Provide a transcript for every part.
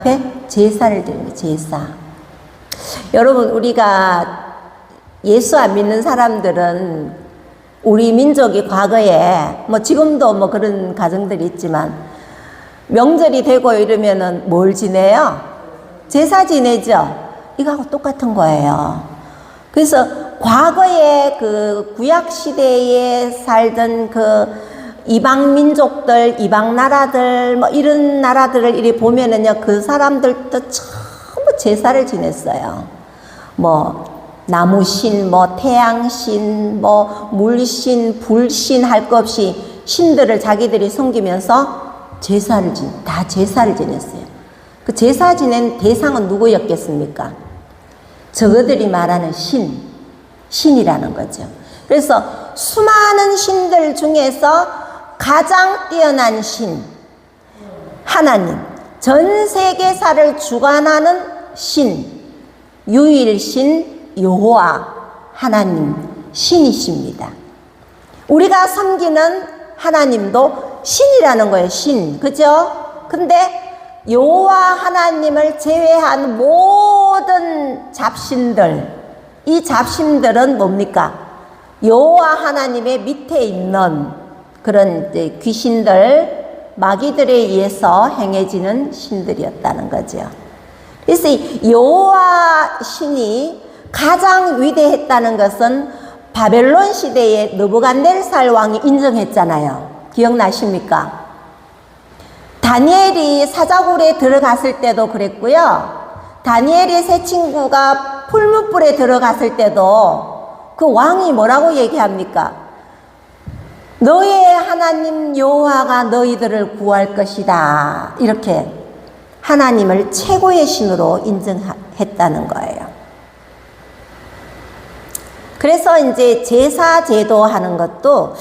앞에 제사를 드리는 거예요. 제사. 여러분, 우리가 예수 안 믿는 사람들은 우리 민족이 과거에 뭐 지금도 뭐 그런 가정들이 있지만 명절이 되고 이러면은 뭘 지내요? 제사 지내죠. 이거하고 똑같은 거예요. 그래서 과거에 그 구약 시대에 살던 그 이방 민족들, 이방 나라들, 뭐 이런 나라들을 이리 보면은요, 그 사람들도 전부 제사를 지냈어요. 뭐 나무신, 뭐 태양신, 뭐 물신, 불신 할 것 없이 신들을 자기들이 섬기면서 다 제사를 지냈어요. 그 제사 지낸 대상은 누구였겠습니까? 저거들이 말하는 신이라는 거죠. 그래서 수많은 신들 중에서 가장 뛰어난 신, 하나님, 전 세계사를 주관하는 신, 유일신 여호와 하나님, 신이십니다. 우리가 섬기는 하나님도 신이라는 거예요. 신, 그죠? 근데 여호와 하나님을 제외한 모든 잡신들, 이 잡신들은 뭡니까? 여호와 하나님의 밑에 있는 그런 귀신들, 마귀들에 의해서 행해지는 신들이었다는 거죠. 그래서 여호와 신이 가장 위대했다는 것은 바벨론 시대에 느부갓네살 왕이 인정했잖아요. 기억나십니까? 다니엘이 사자굴에 들어갔을 때도 그랬고요. 다니엘의 세 친구가 풀무불에 들어갔을 때도 그 왕이 뭐라고 얘기합니까? 너의 하나님 여호와가 너희들을 구할 것이다. 이렇게 하나님을 최고의 신으로 인정했다는 거예요. 그래서 이제 제사 제도하는 것도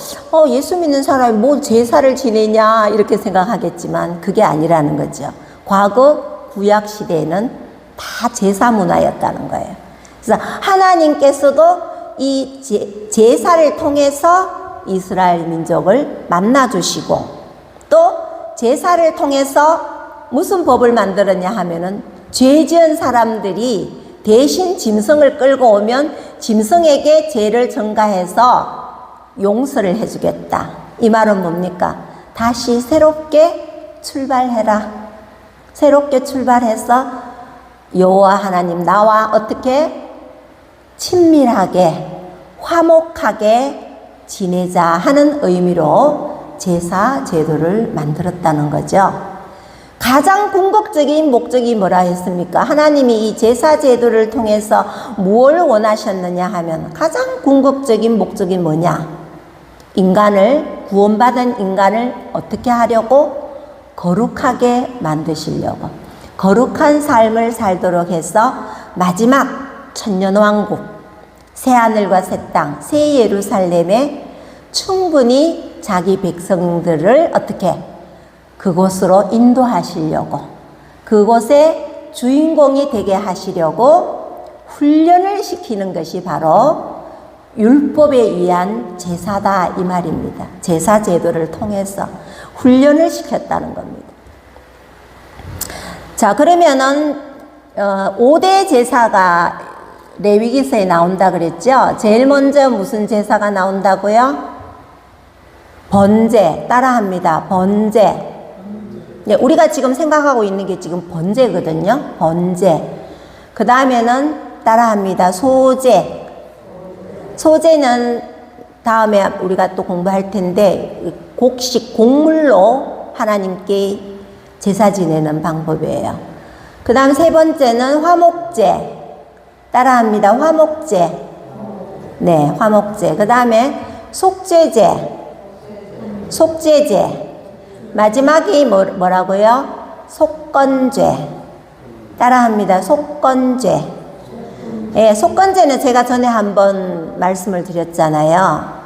예수 믿는 사람이 뭐 제사를 지내냐 이렇게 생각하겠지만 그게 아니라는 거죠. 과거 구약 시대에는 다 제사 문화였다는 거예요. 그래서 하나님께서도 이 제사를 통해서 이스라엘 민족을 만나주시고 또 제사를 통해서 무슨 법을 만들었냐 하면은 죄 지은 사람들이 대신 짐승을 끌고 오면 짐승에게 죄를 전가해서 용서를 해주겠다. 이 말은 뭡니까? 다시 새롭게 출발해라. 새롭게 출발해서 여호와 하나님 나와 어떻게 친밀하게 화목하게 지내자 하는 의미로 제사 제도를 만들었다는 거죠. 가장 궁극적인 목적이 뭐라 했습니까? 하나님이 이 제사 제도를 통해서 무엇을 원하셨느냐 하면 가장 궁극적인 목적이 뭐냐? 구원받은 인간을 어떻게 하려고? 거룩하게 만드시려고. 거룩한 삶을 살도록 해서 마지막 천년왕국, 새하늘과 새 땅, 새 예루살렘에 충분히 자기 백성들을 어떻게 그곳으로 인도하시려고, 그곳의 주인공이 되게 하시려고 훈련을 시키는 것이 바로 율법에 의한 제사다 이 말입니다. 제사 제도를 통해서 훈련을 시켰다는 겁니다. 자, 그러면은 5대 제사가 레위기서에 나온다 그랬죠? 제일 먼저 무슨 제사가 나온다고요? 번제, 따라합니다. 번제. 네, 우리가 지금 생각하고 있는 게 지금 번제거든요. 번제. 그 다음에는 따라합니다. 소제. 소제는 다음에 우리가 또 공부할 텐데 곡식, 곡물로 하나님께 제사 지내는 방법이에요. 그 다음 세 번째는 화목제. 따라합니다. 화목제. 네, 화목제. 그 다음에 속죄제. 속죄제. 마지막이 뭐라고요? 속건죄. 따라합니다. 속건죄. 예, 속건죄는 제가 전에 한번 말씀을 드렸잖아요.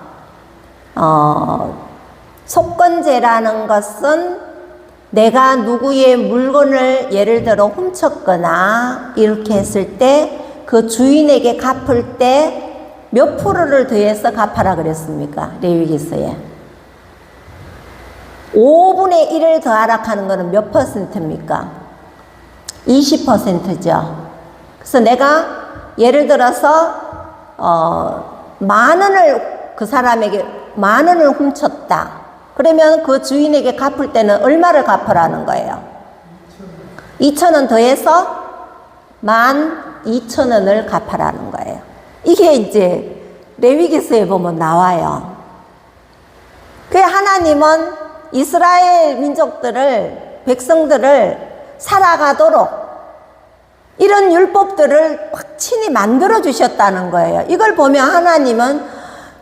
속건죄라는 것은 내가 누구의 물건을 예를 들어 훔쳤거나 이렇게 했을 때 그 주인에게 갚을 때 몇 프로를 더해서 갚아라 그랬습니까? 레위기서에. 5분의 1을 더하라 하는 것은 몇 퍼센트입니까? 20%죠. 그래서 내가 예를 들어서 10,000원을 그 사람에게 10,000원을 훔쳤다. 그러면 그 주인에게 갚을 때는 얼마를 갚으라는 거예요? 2,000원 더해서 12,000원을 갚으라는 거예요. 이게 이제 레위기서에 보면 나와요. 그 하나님은 이스라엘 민족들을, 백성들을 살아가도록 이런 율법들을 막 친히 만들어 주셨다는 거예요. 이걸 보면 하나님은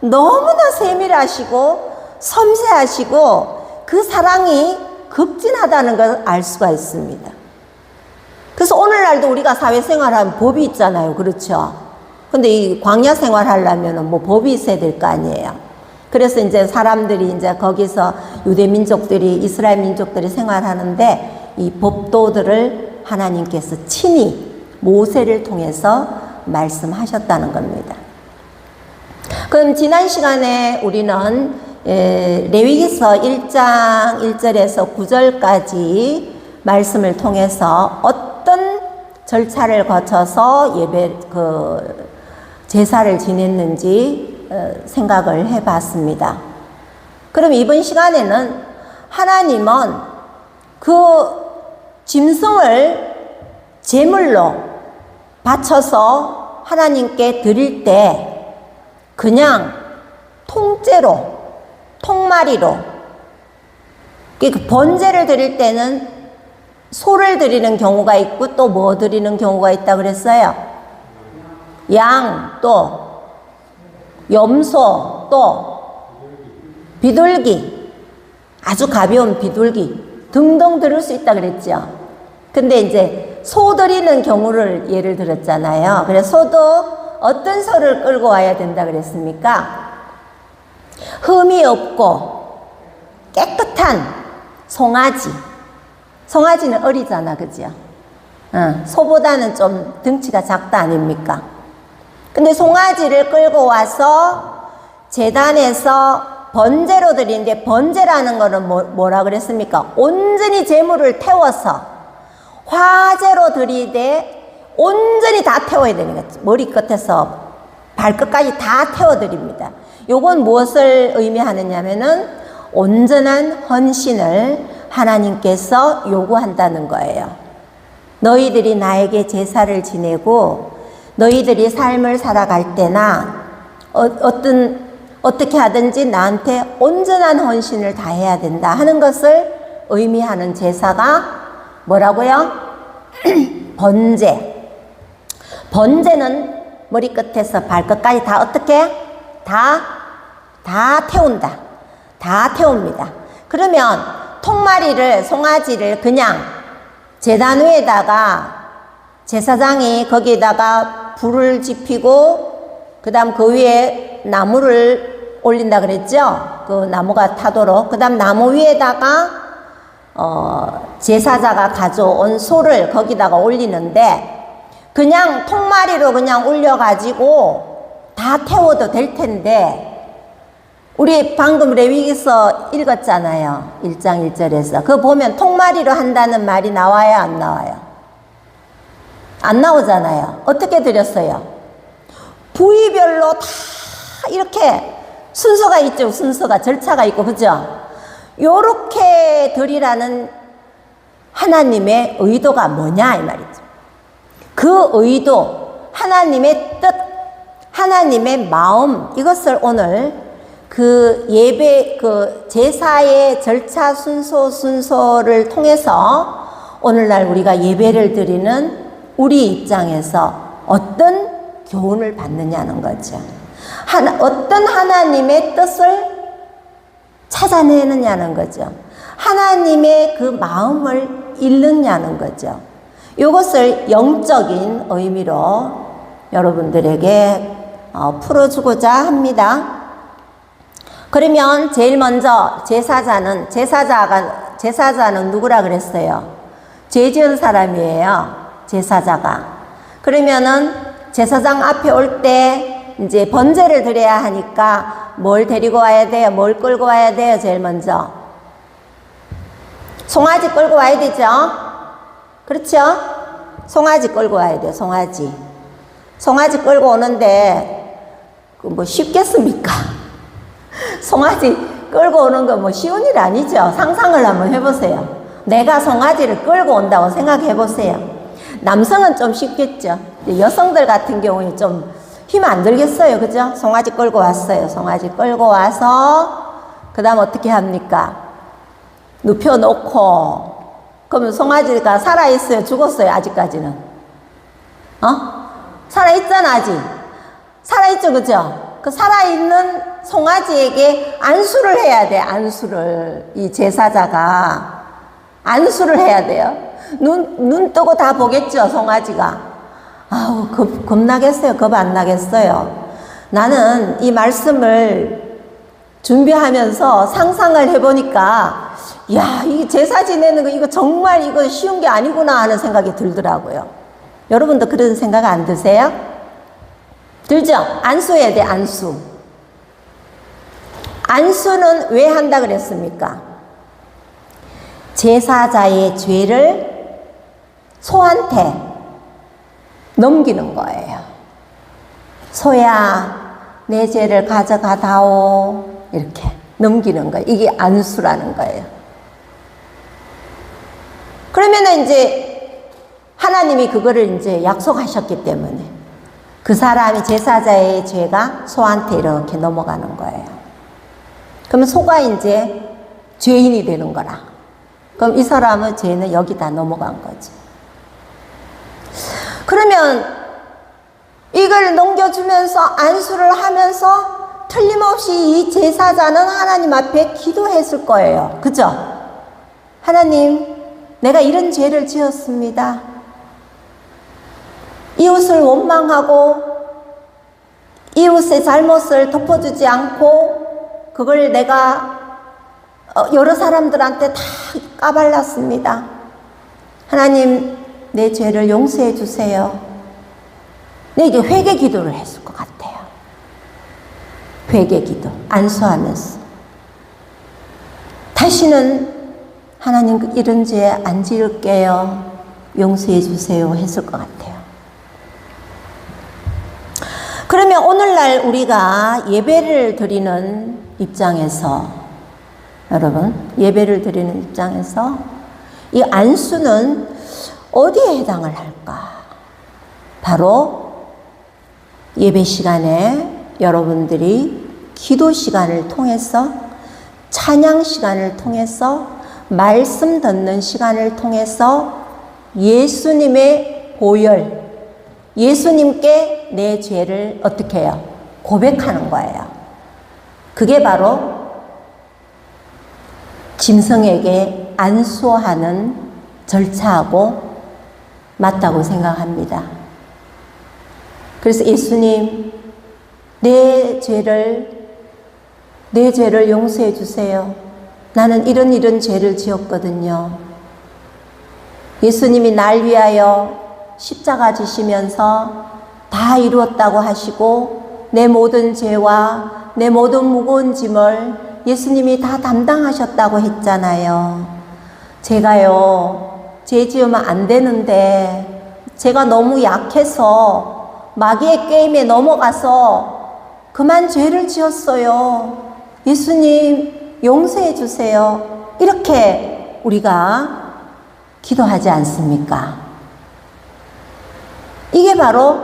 너무나 세밀하시고 섬세하시고 그 사랑이 극진하다는 걸 알 수가 있습니다. 그래서 오늘날도 우리가 사회생활하면 법이 있잖아요. 그렇죠? 근데 이 광야 생활 하려면 뭐 법이 있어야 될 거 아니에요. 그래서 이제 사람들이 이제 거기서 유대 민족들이, 이스라엘 민족들이 생활하는데 이 법도들을 하나님께서 친히 모세를 통해서 말씀하셨다는 겁니다. 그럼 지난 시간에 우리는 레위기서 1장 1절에서 9절까지 말씀을 통해서 어떤 절차를 거쳐서 제사를 지냈는지 생각을 해봤습니다. 그럼 이번 시간에는 하나님은 그 짐승을 제물로 바쳐서 하나님께 드릴 때 그냥 통째로, 통마리로, 번제를 드릴 때는 소를 드리는 경우가 있고 또 뭐 드리는 경우가 있다고 그랬어요? 양, 또 염소, 또 비둘기, 아주 가벼운 비둘기 등등 드릴 수 있다 그랬죠. 근데 이제 소 드리는 경우를 예를 들었잖아요. 그래서 소도 어떤 소를 끌고 와야 된다 그랬습니까? 흠이 없고 깨끗한 송아지. 송아지는 어리잖아, 그죠? 소보다는 좀 덩치가 작다 아닙니까? 근데 송아지를 끌고 와서 제단에서 번제로 드리는데, 번제라는 거는 뭐라 그랬습니까? 온전히 제물을 태워서 화제로 드리되 온전히 다 태워야 되는 거죠. 머리끝에서 발끝까지 다 태워드립니다. 요건 무엇을 의미하느냐면은 온전한 헌신을 하나님께서 요구한다는 거예요. 너희들이 나에게 제사를 지내고 너희들이 삶을 살아갈 때나 어떻게 하든지 나한테 온전한 헌신을 다해야 된다 하는 것을 의미하는 제사가 뭐라고요? 번제. 번제는 머리끝에서 발끝까지 다 어떻게? 다 태운다. 다 태웁니다. 그러면 통마리를, 송아지를 그냥 제단 위에다가 제사장이 거기에다가 불을 지피고 그 다음 그 위에 나무를 올린다 그랬죠? 그 나무가 타도록. 그 다음 나무 위에다가 제사자가 가져온 소를 거기다가 올리는데 그냥 통마리로 그냥 올려가지고 다 태워도 될 텐데 우리 방금 레위기서 읽었잖아요. 1장 1절에서. 그거 보면 통마리로 한다는 말이 나와요, 안 나와요? 안 나오잖아요. 어떻게 드렸어요? 부위별로 다 이렇게 순서가 있죠. 순서가, 절차가 있고, 그죠? 요렇게 드리라는 하나님의 의도가 뭐냐 이 말이죠. 그 의도, 하나님의 뜻, 하나님의 마음, 이것을 오늘 그 예배, 그 제사의 절차 순서를 통해서 오늘날 우리가 예배를 드리는 우리 입장에서 어떤 교훈을 받느냐는 거죠. 어떤 하나님의 뜻을 찾아내느냐는 거죠. 하나님의 그 마음을 읽느냐는 거죠. 이것을 영적인 의미로 여러분들에게 풀어주고자 합니다. 그러면 제일 먼저 제사자는 누구라 그랬어요? 죄 지은 사람이에요. 제사자가. 그러면은 제사장 앞에 올 때 이제 번제를 드려야 하니까 뭘 데리고 와야 돼요? 뭘 끌고 와야 돼요? 제일 먼저 송아지 끌고 와야 되죠. 그렇죠? 송아지 끌고 와야 돼요. 송아지. 송아지 끌고 오는데 그 뭐 쉽겠습니까? 송아지 끌고 오는 거 뭐 쉬운 일 아니죠. 상상을 한번 해보세요. 내가 송아지를 끌고 온다고 생각해 보세요. 남성은 좀 쉽겠죠. 여성들 같은 경우에 좀 힘 안 들겠어요. 그죠? 송아지 끌고 왔어요. 송아지 끌고 와서 그 다음 어떻게 합니까? 눕혀놓고 그러면 송아지가 살아있어요? 죽었어요? 아직까지는? 살아있잖아 아직. 살아있죠. 그죠? 그 살아있는 송아지에게 안수를 해야 돼. 안수를. 이 제사자가 안수를 해야 돼요. 눈 뜨고 다 보겠죠. 송아지가. 아우 겁나겠어요. 겁 안 나겠어요. 나는 이 말씀을 준비하면서 상상을 해보니까 야, 이 제사 지내는 거 이거 정말 이거 쉬운 게 아니구나 하는 생각이 들더라고요. 여러분도 그런 생각 안 드세요? 들죠? 안수해야 돼. 안수. 안수는 왜 한다 그랬습니까? 제사자의 죄를 소한테 넘기는 거예요. 소야 내 죄를 가져가다오 이렇게 넘기는 거예요. 이게 안수라는 거예요. 그러면은 이제 하나님이 그거를 이제 약속하셨기 때문에 그 사람이 제사자의 죄가 소한테 이렇게 넘어가는 거예요. 그러면 소가 이제 죄인이 되는 거라. 그럼 이 사람의 죄는 여기다 넘어간 거죠. 그러면 이걸 넘겨주면서 안수를 하면서 틀림없이 이 제사자는 하나님 앞에 기도했을 거예요. 그죠? 하나님, 내가 이런 죄를 지었습니다. 이웃을 원망하고 이웃의 잘못을 덮어주지 않고 그걸 내가 여러 사람들한테 다 까발랐습니다. 하나님, 내 죄를 용서해 주세요. 네, 이제 회개 기도를 했을 것 같아요. 회개 기도, 안수하면서. 다시는 하나님 이런 죄 안 지을게요. 용서해 주세요. 했을 것 같아요. 그러면 오늘날 우리가 예배를 드리는 입장에서, 여러분, 예배를 드리는 입장에서 이 안수는 어디에 해당을 할까? 바로 예배 시간에 여러분들이 기도 시간을 통해서, 찬양 시간을 통해서, 말씀 듣는 시간을 통해서 예수님의 보혈, 예수님께 내 죄를 어떻게 해요? 고백하는 거예요. 그게 바로 짐승에게 안수하는 절차하고 맞다고 생각합니다. 그래서 예수님, 내 죄를 용서해 주세요. 나는 이런 죄를 지었거든요. 예수님이 날 위하여 십자가 지시면서 다 이루었다고 하시고 내 모든 죄와 내 모든 무거운 짐을 예수님이 다 담당하셨다고 했잖아요. 제가요, 죄 지으면 안 되는데 제가 너무 약해서 마귀의 게임에 넘어가서 그만 죄를 지었어요. 예수님 용서해 주세요. 이렇게 우리가 기도하지 않습니까? 이게 바로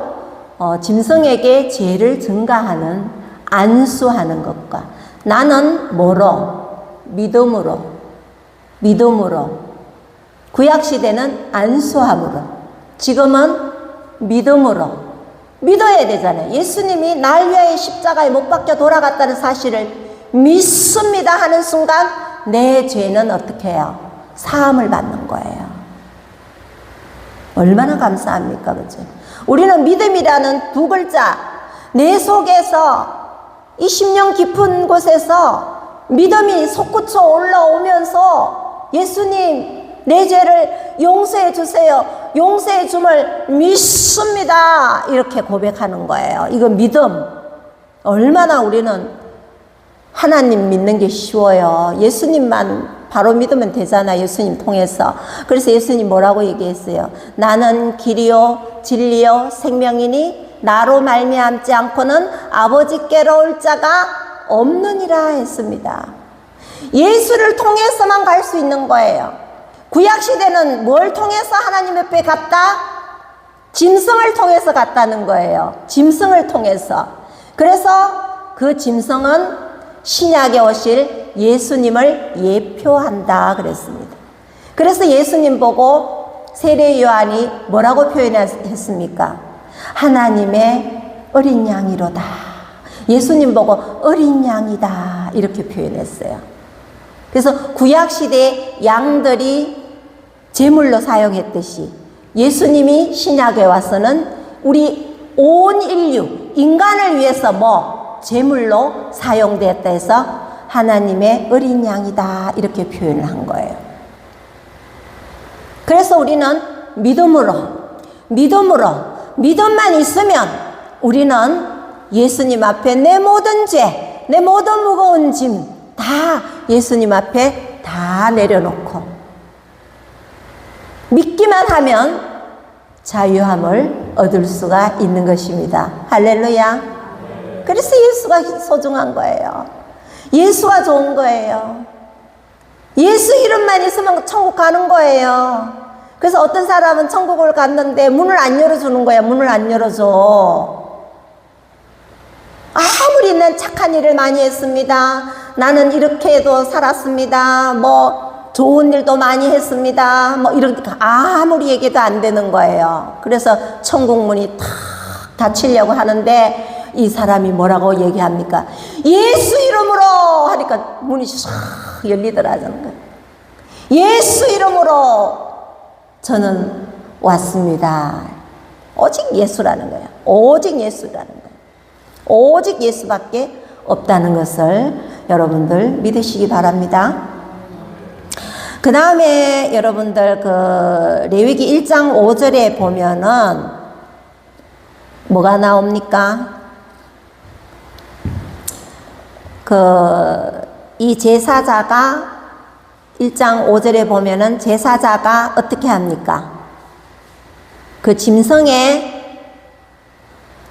짐승에게 죄를 증가하는 안수하는 것과 나는 뭐로? 믿음으로 구약시대는 안수함으로, 지금은 믿음으로 믿어야 되잖아요. 예수님이 날 위하여 십자가에 못 박혀 돌아갔다는 사실을 믿습니다 하는 순간 내 죄는 어떻게 해요? 사함을 받는 거예요. 얼마나 감사합니까? 그죠? 우리는 믿음이라는 두 글자, 내 속에서 이 심령 깊은 곳에서 믿음이 솟구쳐 올라오면서 예수님, 내 죄를 용서해 주세요. 용서해 줌을 믿습니다. 이렇게 고백하는 거예요. 이거 믿음. 얼마나 우리는 하나님 믿는 게 쉬워요. 예수님만 바로 믿으면 되잖아, 예수님 통해서. 그래서 예수님 뭐라고 얘기했어요? 나는 길이요 진리요 생명이니 나로 말미암지 않고는 아버지께로 올 자가 없느니라 했습니다. 예수를 통해서만 갈 수 있는 거예요. 구약시대는 뭘 통해서 하나님 옆에 갔다? 짐승을 통해서 갔다는 거예요. 짐승을 통해서. 그래서 그 짐승은 신약에 오실 예수님을 예표한다 그랬습니다. 그래서 예수님 보고 세례 요한이 뭐라고 표현했습니까? 하나님의 어린 양이로다. 예수님 보고 어린 양이다 이렇게 표현했어요. 그래서 구약시대의 양들이 제물로 사용했듯이 예수님이 신약에 와서는 우리 온 인류, 인간을 위해서 제물로 사용되었다 해서 하나님의 어린 양이다 이렇게 표현을 한 거예요. 그래서 우리는 믿음만 있으면 우리는 예수님 앞에 내 모든 죄, 내 모든 무거운 짐 다 예수님 앞에 다 내려놓고 믿기만 하면 자유함을 얻을 수가 있는 것입니다. 할렐루야. 그래서 예수가 소중한 거예요. 예수가 좋은 거예요. 예수 이름만 있으면 천국 가는 거예요. 그래서 어떤 사람은 천국을 갔는데 문을 안 열어주는 거야. 문을 안 열어줘. 아무리 난 착한 일을 많이 했습니다. 나는 이렇게도 살았습니다. 좋은 일도 많이 했습니다. 이렇게 아무리 얘기도 안 되는 거예요. 그래서 천국 문이 탁 닫히려고 하는데 이 사람이 뭐라고 얘기합니까? 예수 이름으로 하니까 문이 싹 열리더라는 거예요. 예수 이름으로 저는 왔습니다. 오직 예수라는 거예요. 오직 예수라는 거예요. 오직 예수밖에 없다는 것을 여러분들 믿으시기 바랍니다. 그 다음에 여러분들 레위기 1장 5절에 보면은 뭐가 나옵니까? 이 제사자가 1장 5절에 보면은 제사자가 어떻게 합니까? 그 짐승의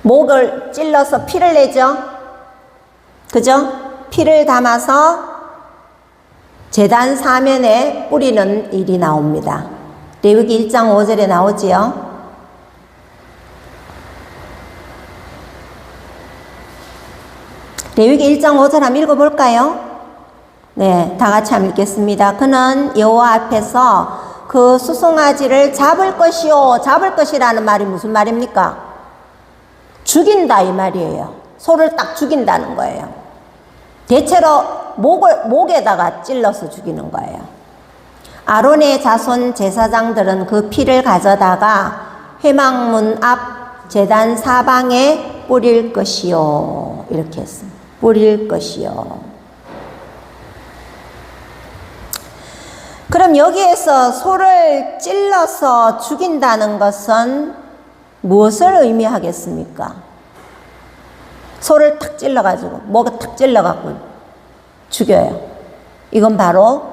목을 찔러서 피를 내죠. 그죠? 피를 담아서 제단 사면에 뿌리는 일이 나옵니다. 레위기 1장 5절에 나오지요. 레위기 1장 5절 한번 읽어볼까요? 네, 다 같이 한번 읽겠습니다. 그는 여호와 앞에서 그 수송아지를 잡을 것이요. 잡을 것이라는 말이 무슨 말입니까? 죽인다 이 말이에요. 소를 딱 죽인다는 거예요. 대체로 목에다가 찔러서 죽이는 거예요. 아론의 자손 제사장들은 그 피를 가져다가 회막문 앞 제단 사방에 뿌릴 것이요. 이렇게 했습니다. 뿌릴 것이요. 그럼 여기에서 소를 찔러서 죽인다는 것은 무엇을 의미하겠습니까? 소를 탁 찔러가지고 목을 탁 찔러갖고 죽여요. 이건 바로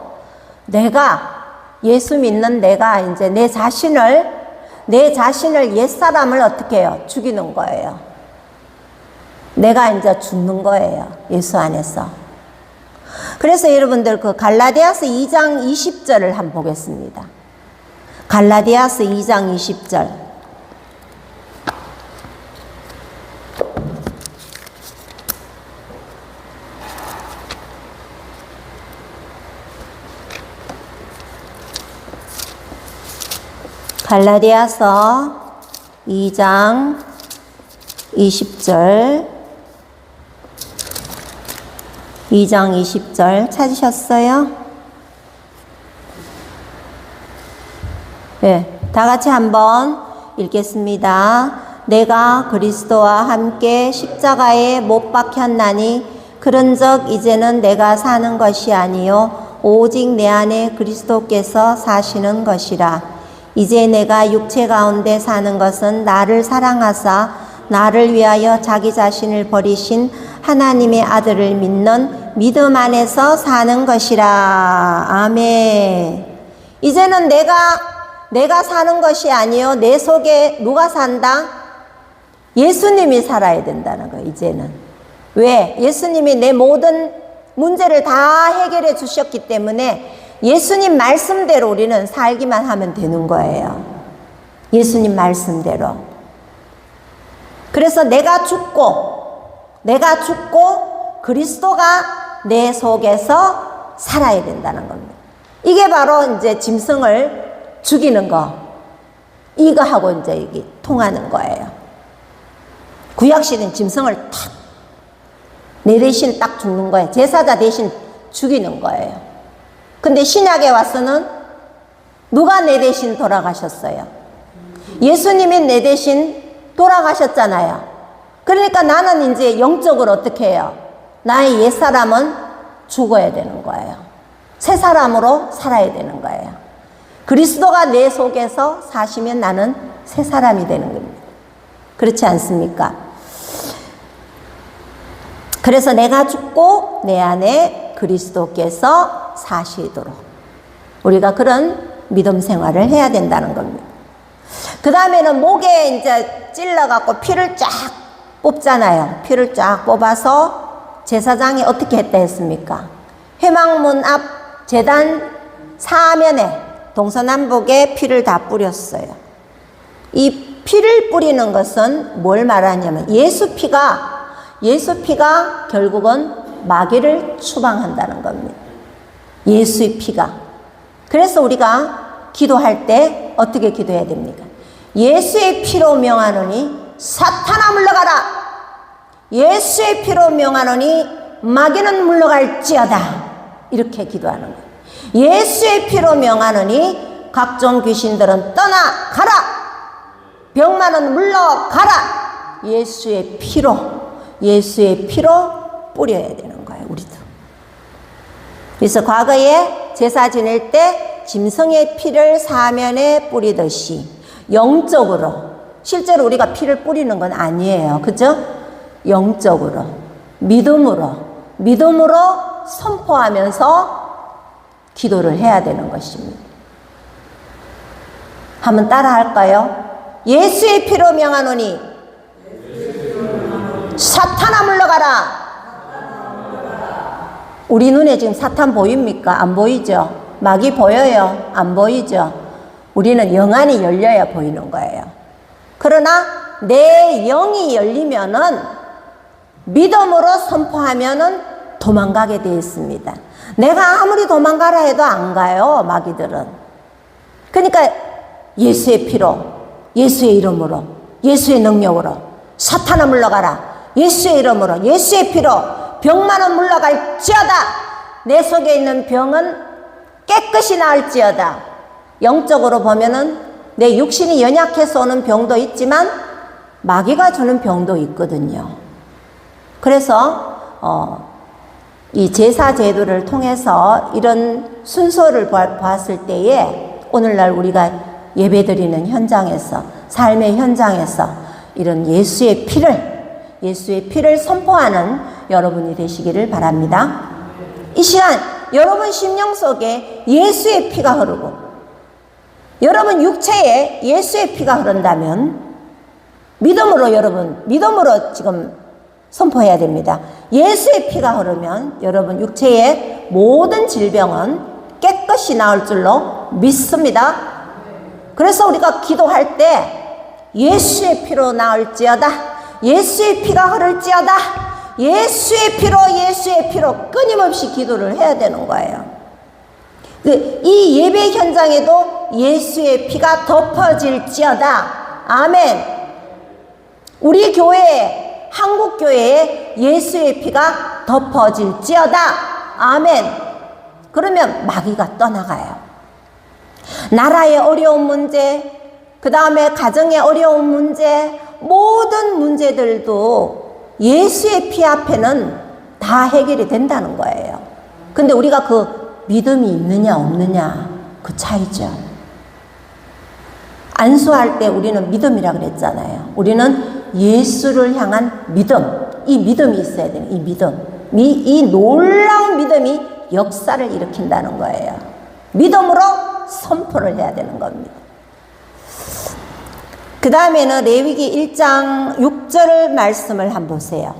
내가 예수 믿는 내가 이제 내 자신을 옛사람을 어떻게 해요? 죽이는 거예요. 내가 이제 죽는 거예요. 예수 안에서. 그래서 여러분들 갈라디아서 2장 20절을 한번 보겠습니다. 갈라디아서 2장 20절. 갈라디아서 2장 20절 2장 20절 찾으셨어요? 네, 다 같이 한번 읽겠습니다. 내가 그리스도와 함께 십자가에 못 박혔나니 그런즉 이제는 내가 사는 것이 아니요 오직 내 안에 그리스도께서 사시는 것이라. 이제 내가 육체 가운데 사는 것은 나를 사랑하사 나를 위하여 자기 자신을 버리신 하나님의 아들을 믿는 믿음 안에서 사는 것이라. 아멘. 이제는 내가 사는 것이 아니요, 내 속에 누가 산다? 예수님이 살아야 된다는 거예요, 이제는. 왜? 예수님이 내 모든 문제를 다 해결해 주셨기 때문에 예수님 말씀대로 우리는 살기만 하면 되는 거예요. 예수님 말씀대로. 그래서 내가 죽고 그리스도가 내 속에서 살아야 된다는 겁니다. 이게 바로 이제 짐승을 죽이는 거, 이거하고 이제 이게 통하는 거예요. 구약시대는 짐승을 탁, 내 대신 딱 죽는 거예요. 제사자 대신 죽이는 거예요. 근데 신약에 와서는 누가 내 대신 돌아가셨어요? 예수님이 내 대신 돌아가셨잖아요. 그러니까 나는 이제 영적으로 어떻게 해요? 나의 옛사람은 죽어야 되는 거예요. 새 사람으로 살아야 되는 거예요. 그리스도가 내 속에서 사시면 나는 새 사람이 되는 겁니다. 그렇지 않습니까? 그래서 내가 죽고 내 안에 그리스도께서 사시도록 우리가 그런 믿음 생활을 해야 된다는 겁니다. 그 다음에는 목에 이제 찔러갖고 피를 쫙 뽑잖아요. 피를 쫙 뽑아서 제사장이 어떻게 했다 했습니까? 회막문 앞 제단 사면에 동서남북에 피를 다 뿌렸어요. 이 피를 뿌리는 것은 뭘 말하냐면 예수 피가 결국은 마귀를 추방한다는 겁니다. 예수의 피가. 그래서 우리가 기도할 때 어떻게 기도해야 됩니까? 예수의 피로 명하노니 사탄아 물러가라. 예수의 피로 명하노니 마귀는 물러갈지어다. 이렇게 기도하는 거예요. 예수의 피로 명하노니 각종 귀신들은 떠나가라. 병만은 물러가라. 예수의 피로 뿌려야 되는 거예요, 우리도. 그래서 과거에 제사 지낼 때 짐승의 피를 사면에 뿌리듯이 영적으로, 실제로 우리가 피를 뿌리는 건 아니에요. 그죠? 영적으로, 믿음으로 선포하면서 기도를 해야 되는 것입니다. 한번 따라 할까요? 예수의 피로 명하노니 사탄아 물러가라. 우리 눈에 지금 사탄 보입니까? 안 보이죠? 마귀 보여요? 안 보이죠? 우리는 영안이 열려야 보이는 거예요. 그러나 내 영이 열리면은 믿음으로 선포하면은 도망가게 되어 있습니다. 내가 아무리 도망가라 해도 안 가요, 마귀들은. 그러니까 예수의 피로, 예수의 이름으로, 예수의 능력으로 사탄아 물러가라. 예수의 이름으로, 예수의 피로 병만은 물러갈지어다. 내 속에 있는 병은 깨끗이 나을지어다. 영적으로 보면은 내 육신이 연약해서 오는 병도 있지만 마귀가 주는 병도 있거든요. 그래서 이 제사 제도를 통해서 이런 순서를 보았을 때에 오늘날 우리가 예배드리는 현장에서, 삶의 현장에서 이런 예수의 피를 선포하는 여러분이 되시기를 바랍니다. 이 시간 여러분 심령 속에 예수의 피가 흐르고 여러분 육체에 예수의 피가 흐른다면 믿음으로 지금 선포해야 됩니다. 예수의 피가 흐르면 여러분 육체의 모든 질병은 깨끗이 나을 줄로 믿습니다. 그래서 우리가 기도할 때 예수의 피로 나을지어다. 예수의 피가 흐를지어다. 예수의 피로 끊임없이 기도를 해야 되는 거예요. 이 예배 현장에도 예수의 피가 덮어질지어다. 아멘. 우리 교회에, 한국 교회에 예수의 피가 덮어질지어다. 아멘. 그러면 마귀가 떠나가요. 나라의 어려운 문제, 그 다음에 가정의 어려운 문제, 모든 문제들도 예수의 피 앞에는 다 해결이 된다는 거예요. 근데 우리가 그 믿음이 있느냐 없느냐 그 차이죠. 안수할 때 우리는 믿음이라 그랬잖아요. 우리는 예수를 향한 믿음, 이 믿음이 있어야 돼요. 이 믿음. 이 놀라운 믿음이 역사를 일으킨다는 거예요. 믿음으로 선포를 해야 되는 겁니다. 그 다음에는 레위기 1장 6절 말씀을 한번 보세요.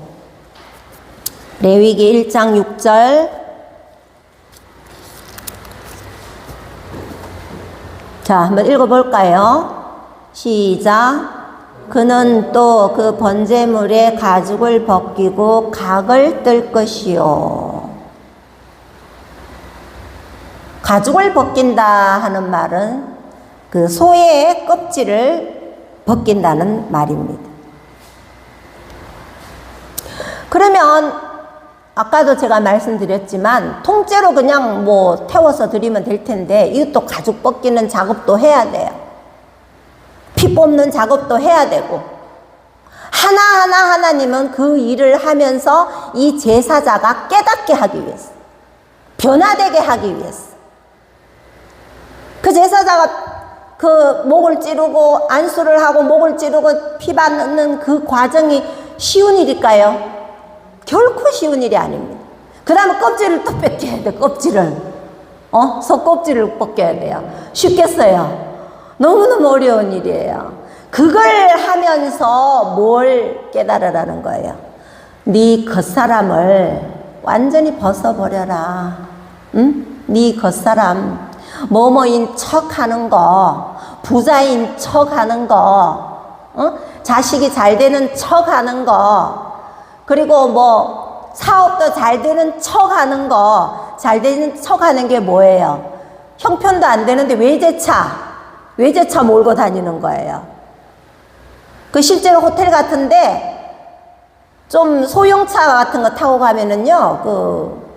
레위기 1장 6절. 자, 한번 읽어볼까요? 시작. 그는 또 그 번제물의 가죽을 벗기고 각을 뜰 것이요. 가죽을 벗긴다 하는 말은 그 소의 껍질을 벗긴다는 말입니다. 그러면 아까도 제가 말씀드렸지만 통째로 그냥 뭐 태워서 드리면 될 텐데 이것도 가죽 벗기는 작업도 해야 돼요. 피 뽑는 작업도 해야 되고 하나하나 하나님은 그 일을 하면서 이 제사자가 깨닫게 하기 위해서, 변화되게 하기 위해서, 그 제사자가 그 목을 찌르고 안수를 하고 목을 찌르고 피 받는 그 과정이 쉬운 일일까요? 결코 쉬운 일이 아닙니다. 그 다음에 껍질을 또 뺏겨야 돼. 껍질을 속 껍질을 벗겨야 돼요. 쉽겠어요? 너무너무 어려운 일이에요. 그걸 하면서 뭘 깨달으라는 거예요? 네 겉사람을 완전히 벗어버려라. 응? 네 겉사람, 뭐뭐인 척하는 거, 부자인 척하는 거, 자식이 잘 되는 척하는 거, 그리고 뭐 사업도 잘 되는 척하는 거, 잘 되는 척하는 게 뭐예요? 형편도 안 되는데 외제차 몰고 다니는 거예요. 그 실제로 호텔 같은데 좀 소형차 같은 거 타고 가면은요, 그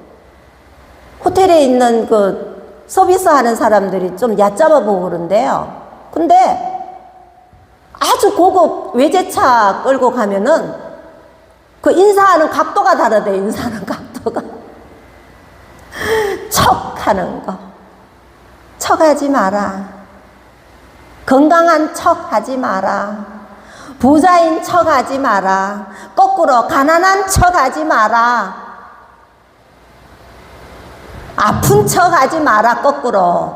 호텔에 있는 그 서비스 하는 사람들이 좀 얕잡아 보고 그런데요. 근데 아주 고급 외제차 끌고 가면은 그 인사하는 각도가 다르대. 인사하는 각도가. 척하는 거. 척하지 마라. 건강한 척하지 마라. 부자인 척하지 마라. 거꾸로 가난한 척하지 마라. 아픈 척하지 마라. 거꾸로.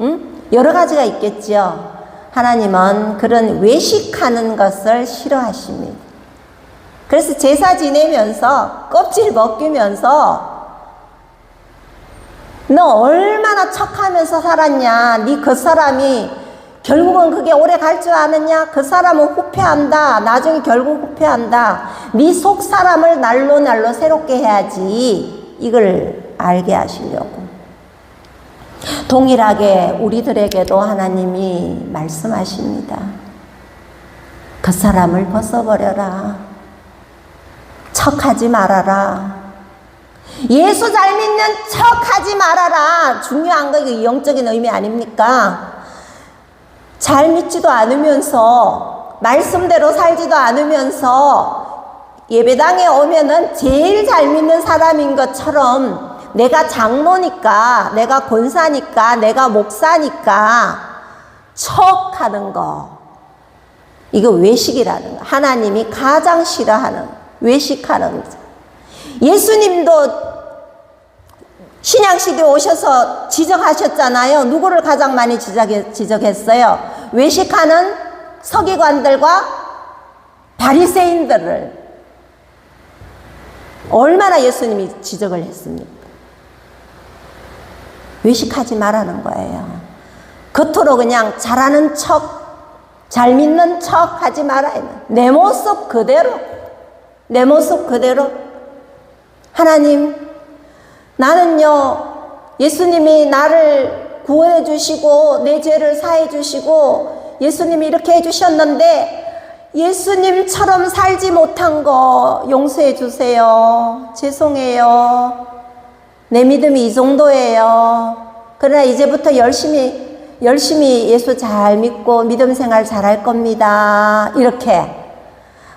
응? 여러 가지가 있겠죠. 하나님은 그런 외식하는 것을 싫어하십니다. 그래서 제사 지내면서 껍질 벗기면서 너 얼마나 척하면서 살았냐. 네 겉사람이 결국은 그게 오래 갈 줄 아느냐. 그 사람은 후패한다. 나중에 결국 후패한다. 네 속사람을 날로 새롭게 해야지. 이걸 알게 하시려고. 동일하게 우리들에게도 하나님이 말씀하십니다. 그 사람을 벗어버려라. 척하지 말아라. 예수 잘 믿는 척하지 말아라. 중요한 거 이거 영적인 의미 아닙니까? 잘 믿지도 않으면서 말씀대로 살지도 않으면서 예배당에 오면은 제일 잘 믿는 사람인 것처럼 내가 장로니까, 내가 권사니까, 내가 목사니까 척하는 거. 이거 외식이라는 거. 하나님이 가장 싫어하는 외식하는 거. 예수님도 신약시대에 오셔서 지적하셨잖아요. 누구를 가장 많이 지적했어요? 외식하는 서기관들과 바리새인들을. 얼마나 예수님이 지적을 했습니까? 외식하지 말라는 거예요. 겉으로 그냥 잘하는 척, 잘 믿는 척 하지 말아야 돼. 내 모습 그대로, 내 모습 그대로. 하나님, 나는요, 예수님이 나를 구원해 주시고 내 죄를 사해 주시고 예수님이 이렇게 해 주셨는데 예수님처럼 살지 못한 거 용서해 주세요. 죄송해요. 내 믿음이 이 정도예요. 그러나 이제부터 열심히 예수 잘 믿고 믿음 생활 잘 할 겁니다. 이렇게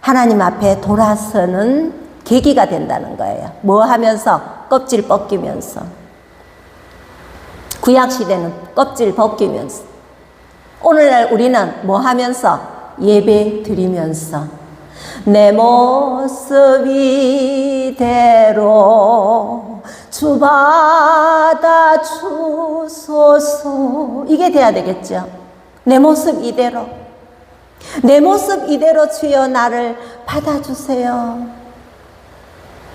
하나님 앞에 돌아서는 계기가 된다는 거예요. 뭐 하면서? 껍질 벗기면서. 구약시대는 껍질 벗기면서. 오늘날 우리는 뭐 하면서? 예배 드리면서. 내 모습 이대로 주 받아주소서. 이게 돼야 되겠죠. 내 모습 이대로, 내 모습 이대로 주여 나를 받아주세요.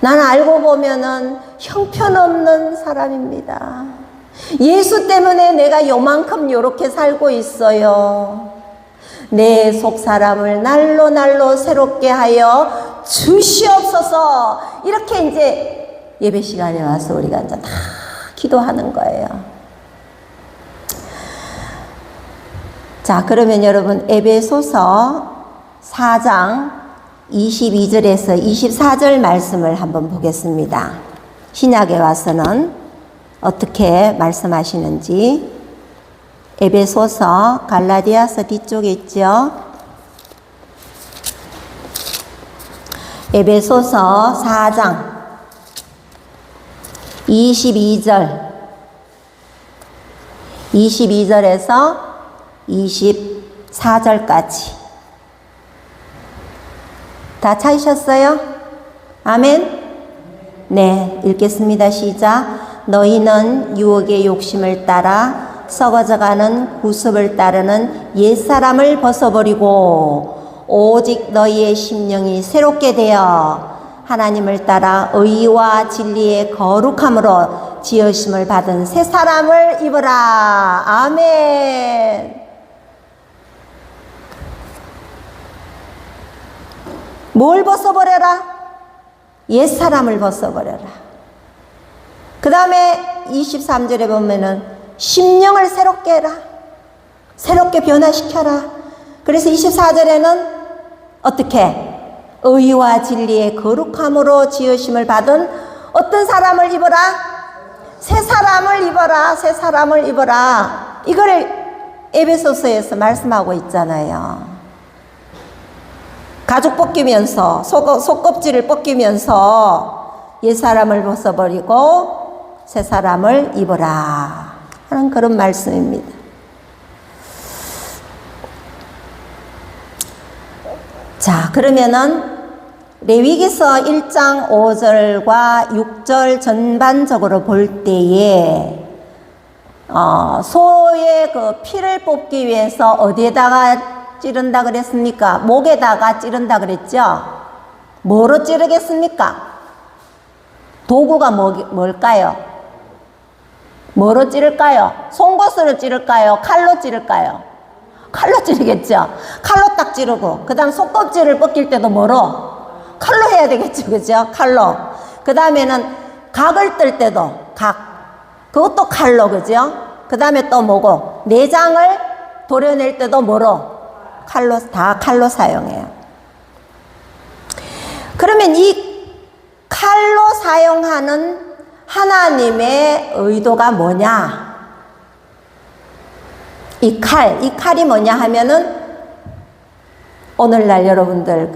나는 알고 보면은 형편없는 사람입니다. 예수 때문에 내가 요만큼 요렇게 살고 있어요. 내 속 사람을 날로 날로 새롭게 하여 주시옵소서. 이렇게 이제 예배 시간에 와서 우리가 이제 다 기도하는 거예요. 자, 그러면 여러분 에베소서 4장 22절에서 24절 말씀을 한번 보겠습니다. 신약에 와서는 어떻게 말씀하시는지. 에베소서, 갈라디아서 뒤쪽에 있죠. 에베소서 4장 22절에서 24절까지 다 찾으셨어요? 아멘? 네, 읽겠습니다. 시작. 너희는 유혹의 욕심을 따라 썩어져가는 구습을 따르는 옛사람을 벗어버리고 오직 너희의 심령이 새롭게 되어 하나님을 따라 의와 진리의 거룩함으로 지으심을 받은 새 사람을 입으라. 아멘. 뭘 벗어버려라? 옛사람을 벗어버려라. 그 다음에 23절에 보면은 심령을 새롭게 해라. 새롭게 변화시켜라. 그래서 24절에는 어떻게? 의와 진리의 거룩함으로 지으심을 받은 어떤 사람을 입어라? 새 사람을 입어라. 새 사람을 입어라. 이걸 에베소서에서 말씀하고 있잖아요. 가죽 벗기면서 속껍질을 벗기면서 옛사람을 벗어버리고 새 사람을 입어라 하는 그런 말씀입니다. 자, 그러면은 레위기서 1장 5절과 6절 전반적으로 볼 때에 소의 그 피를 뽑기 위해서 어디에다가 찌른다 그랬습니까? 목에다가 찌른다 그랬죠? 뭐로 찌르겠습니까? 도구가 뭘까요? 뭐로 찌를까요? 송곳으로 찌를까요? 칼로 찌를까요? 칼로 찌르겠죠? 칼로 딱 찌르고, 그 다음 속껍질을 벗길 때도 뭐로? 칼로 해야 되겠죠? 그죠? 칼로. 그 다음에는 각을 뜰 때도 각. 그것도 칼로, 그죠? 그 다음에 또 뭐고? 내장을 도려낼 때도 뭐로? 칼로, 다 칼로 사용해요. 그러면 이 칼로 사용하는 하나님의 의도가 뭐냐? 이 칼이 뭐냐 하면은 오늘날 여러분들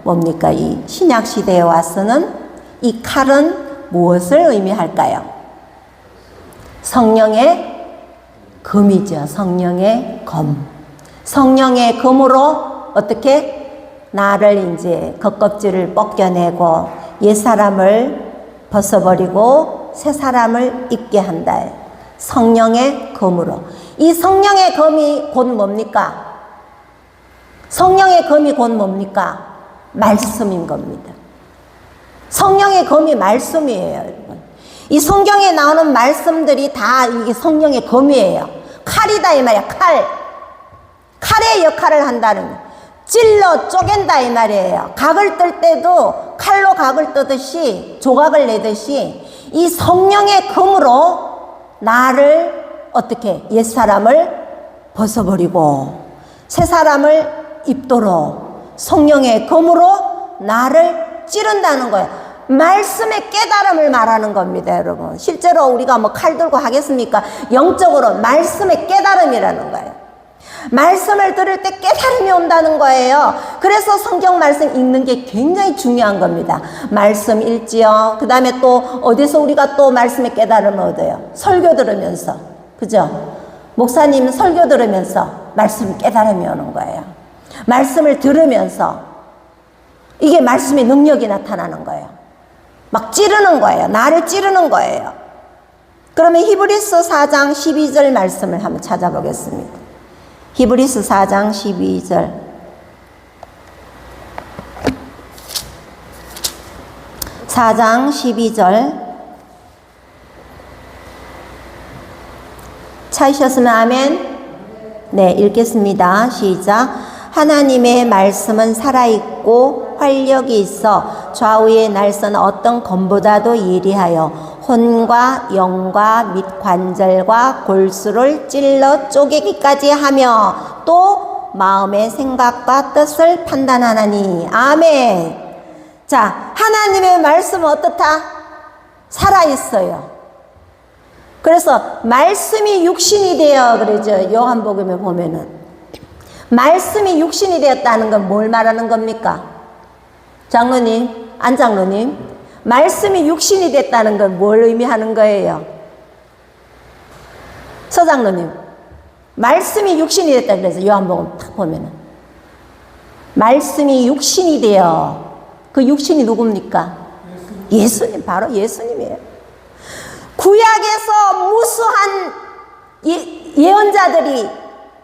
뭡니까? 이 신약 시대에 와서는 이 칼은 무엇을 의미할까요? 성령의 검이죠. 성령의 검. 성령의 검으로 어떻게 나를 이제 겉껍질을 벗겨내고 옛사람을 벗어버리고 새 사람을 입게 한다. 성령의 검으로. 이 성령의 검이 곧 뭡니까? 성령의 검이 곧 뭡니까? 말씀인 겁니다. 성령의 검이 말씀이에요, 여러분. 이 성경에 나오는 말씀들이 다 이게 성령의 검이에요. 칼이다 이 말이야. 칼의 역할을 한다는 거예요. 찔러 쪼갠다 이 말이에요. 각을 뜰 때도 칼로 각을 뜨듯이 조각을 내듯이 이 성령의 검으로 나를 어떻게 옛사람을 벗어버리고 새 사람을 입도록 성령의 검으로 나를 찌른다는 거예요. 말씀의 깨달음을 말하는 겁니다, 여러분. 실제로 우리가 뭐 칼 들고 하겠습니까? 영적으로 말씀의 깨달음이라는 거예요. 말씀을 들을 때 깨달음이 온다는 거예요. 그래서 성경 말씀 읽는 게 굉장히 중요한 겁니다. 말씀 읽지요. 그 다음에 또 어디서 우리가 또 말씀의 깨달음을 얻어요? 설교 들으면서. 그죠? 목사님 설교 들으면서 말씀 깨달음이 오는 거예요. 말씀을 들으면서 이게 말씀의 능력이 나타나는 거예요. 막 찌르는 거예요. 나를 찌르는 거예요. 그러면 히브리서 4장 12절 말씀을 한번 찾아보겠습니다. 히브리서 4장 12절. 4장 12절. 찾으셨으면 아멘. 네, 읽겠습니다. 시작. 하나님의 말씀은 살아있고 활력이 있어 좌우의 날선 어떤 검보다도 예리하여 혼과 영과 및 관절과 골수를 찔러 쪼개기까지 하며 또 마음의 생각과 뜻을 판단하나니. 아멘. 자, 하나님의 말씀은 어떻다? 살아있어요. 그래서 말씀이 육신이 되어 그러죠. 요한복음에 보면은 말씀이 육신이 되었다는 건 뭘 말하는 겁니까? 장로님, 안 장로님, 말씀이 육신이 됐다는 건 뭘 의미하는 거예요? 서장로님, 말씀이 육신이 됐다 그래서 요한복음 딱 보면은 말씀이 육신이 되어, 그 육신이 누굽니까? 예수님, 바로 예수님이에요. 구약에서 무수한 예언자들이,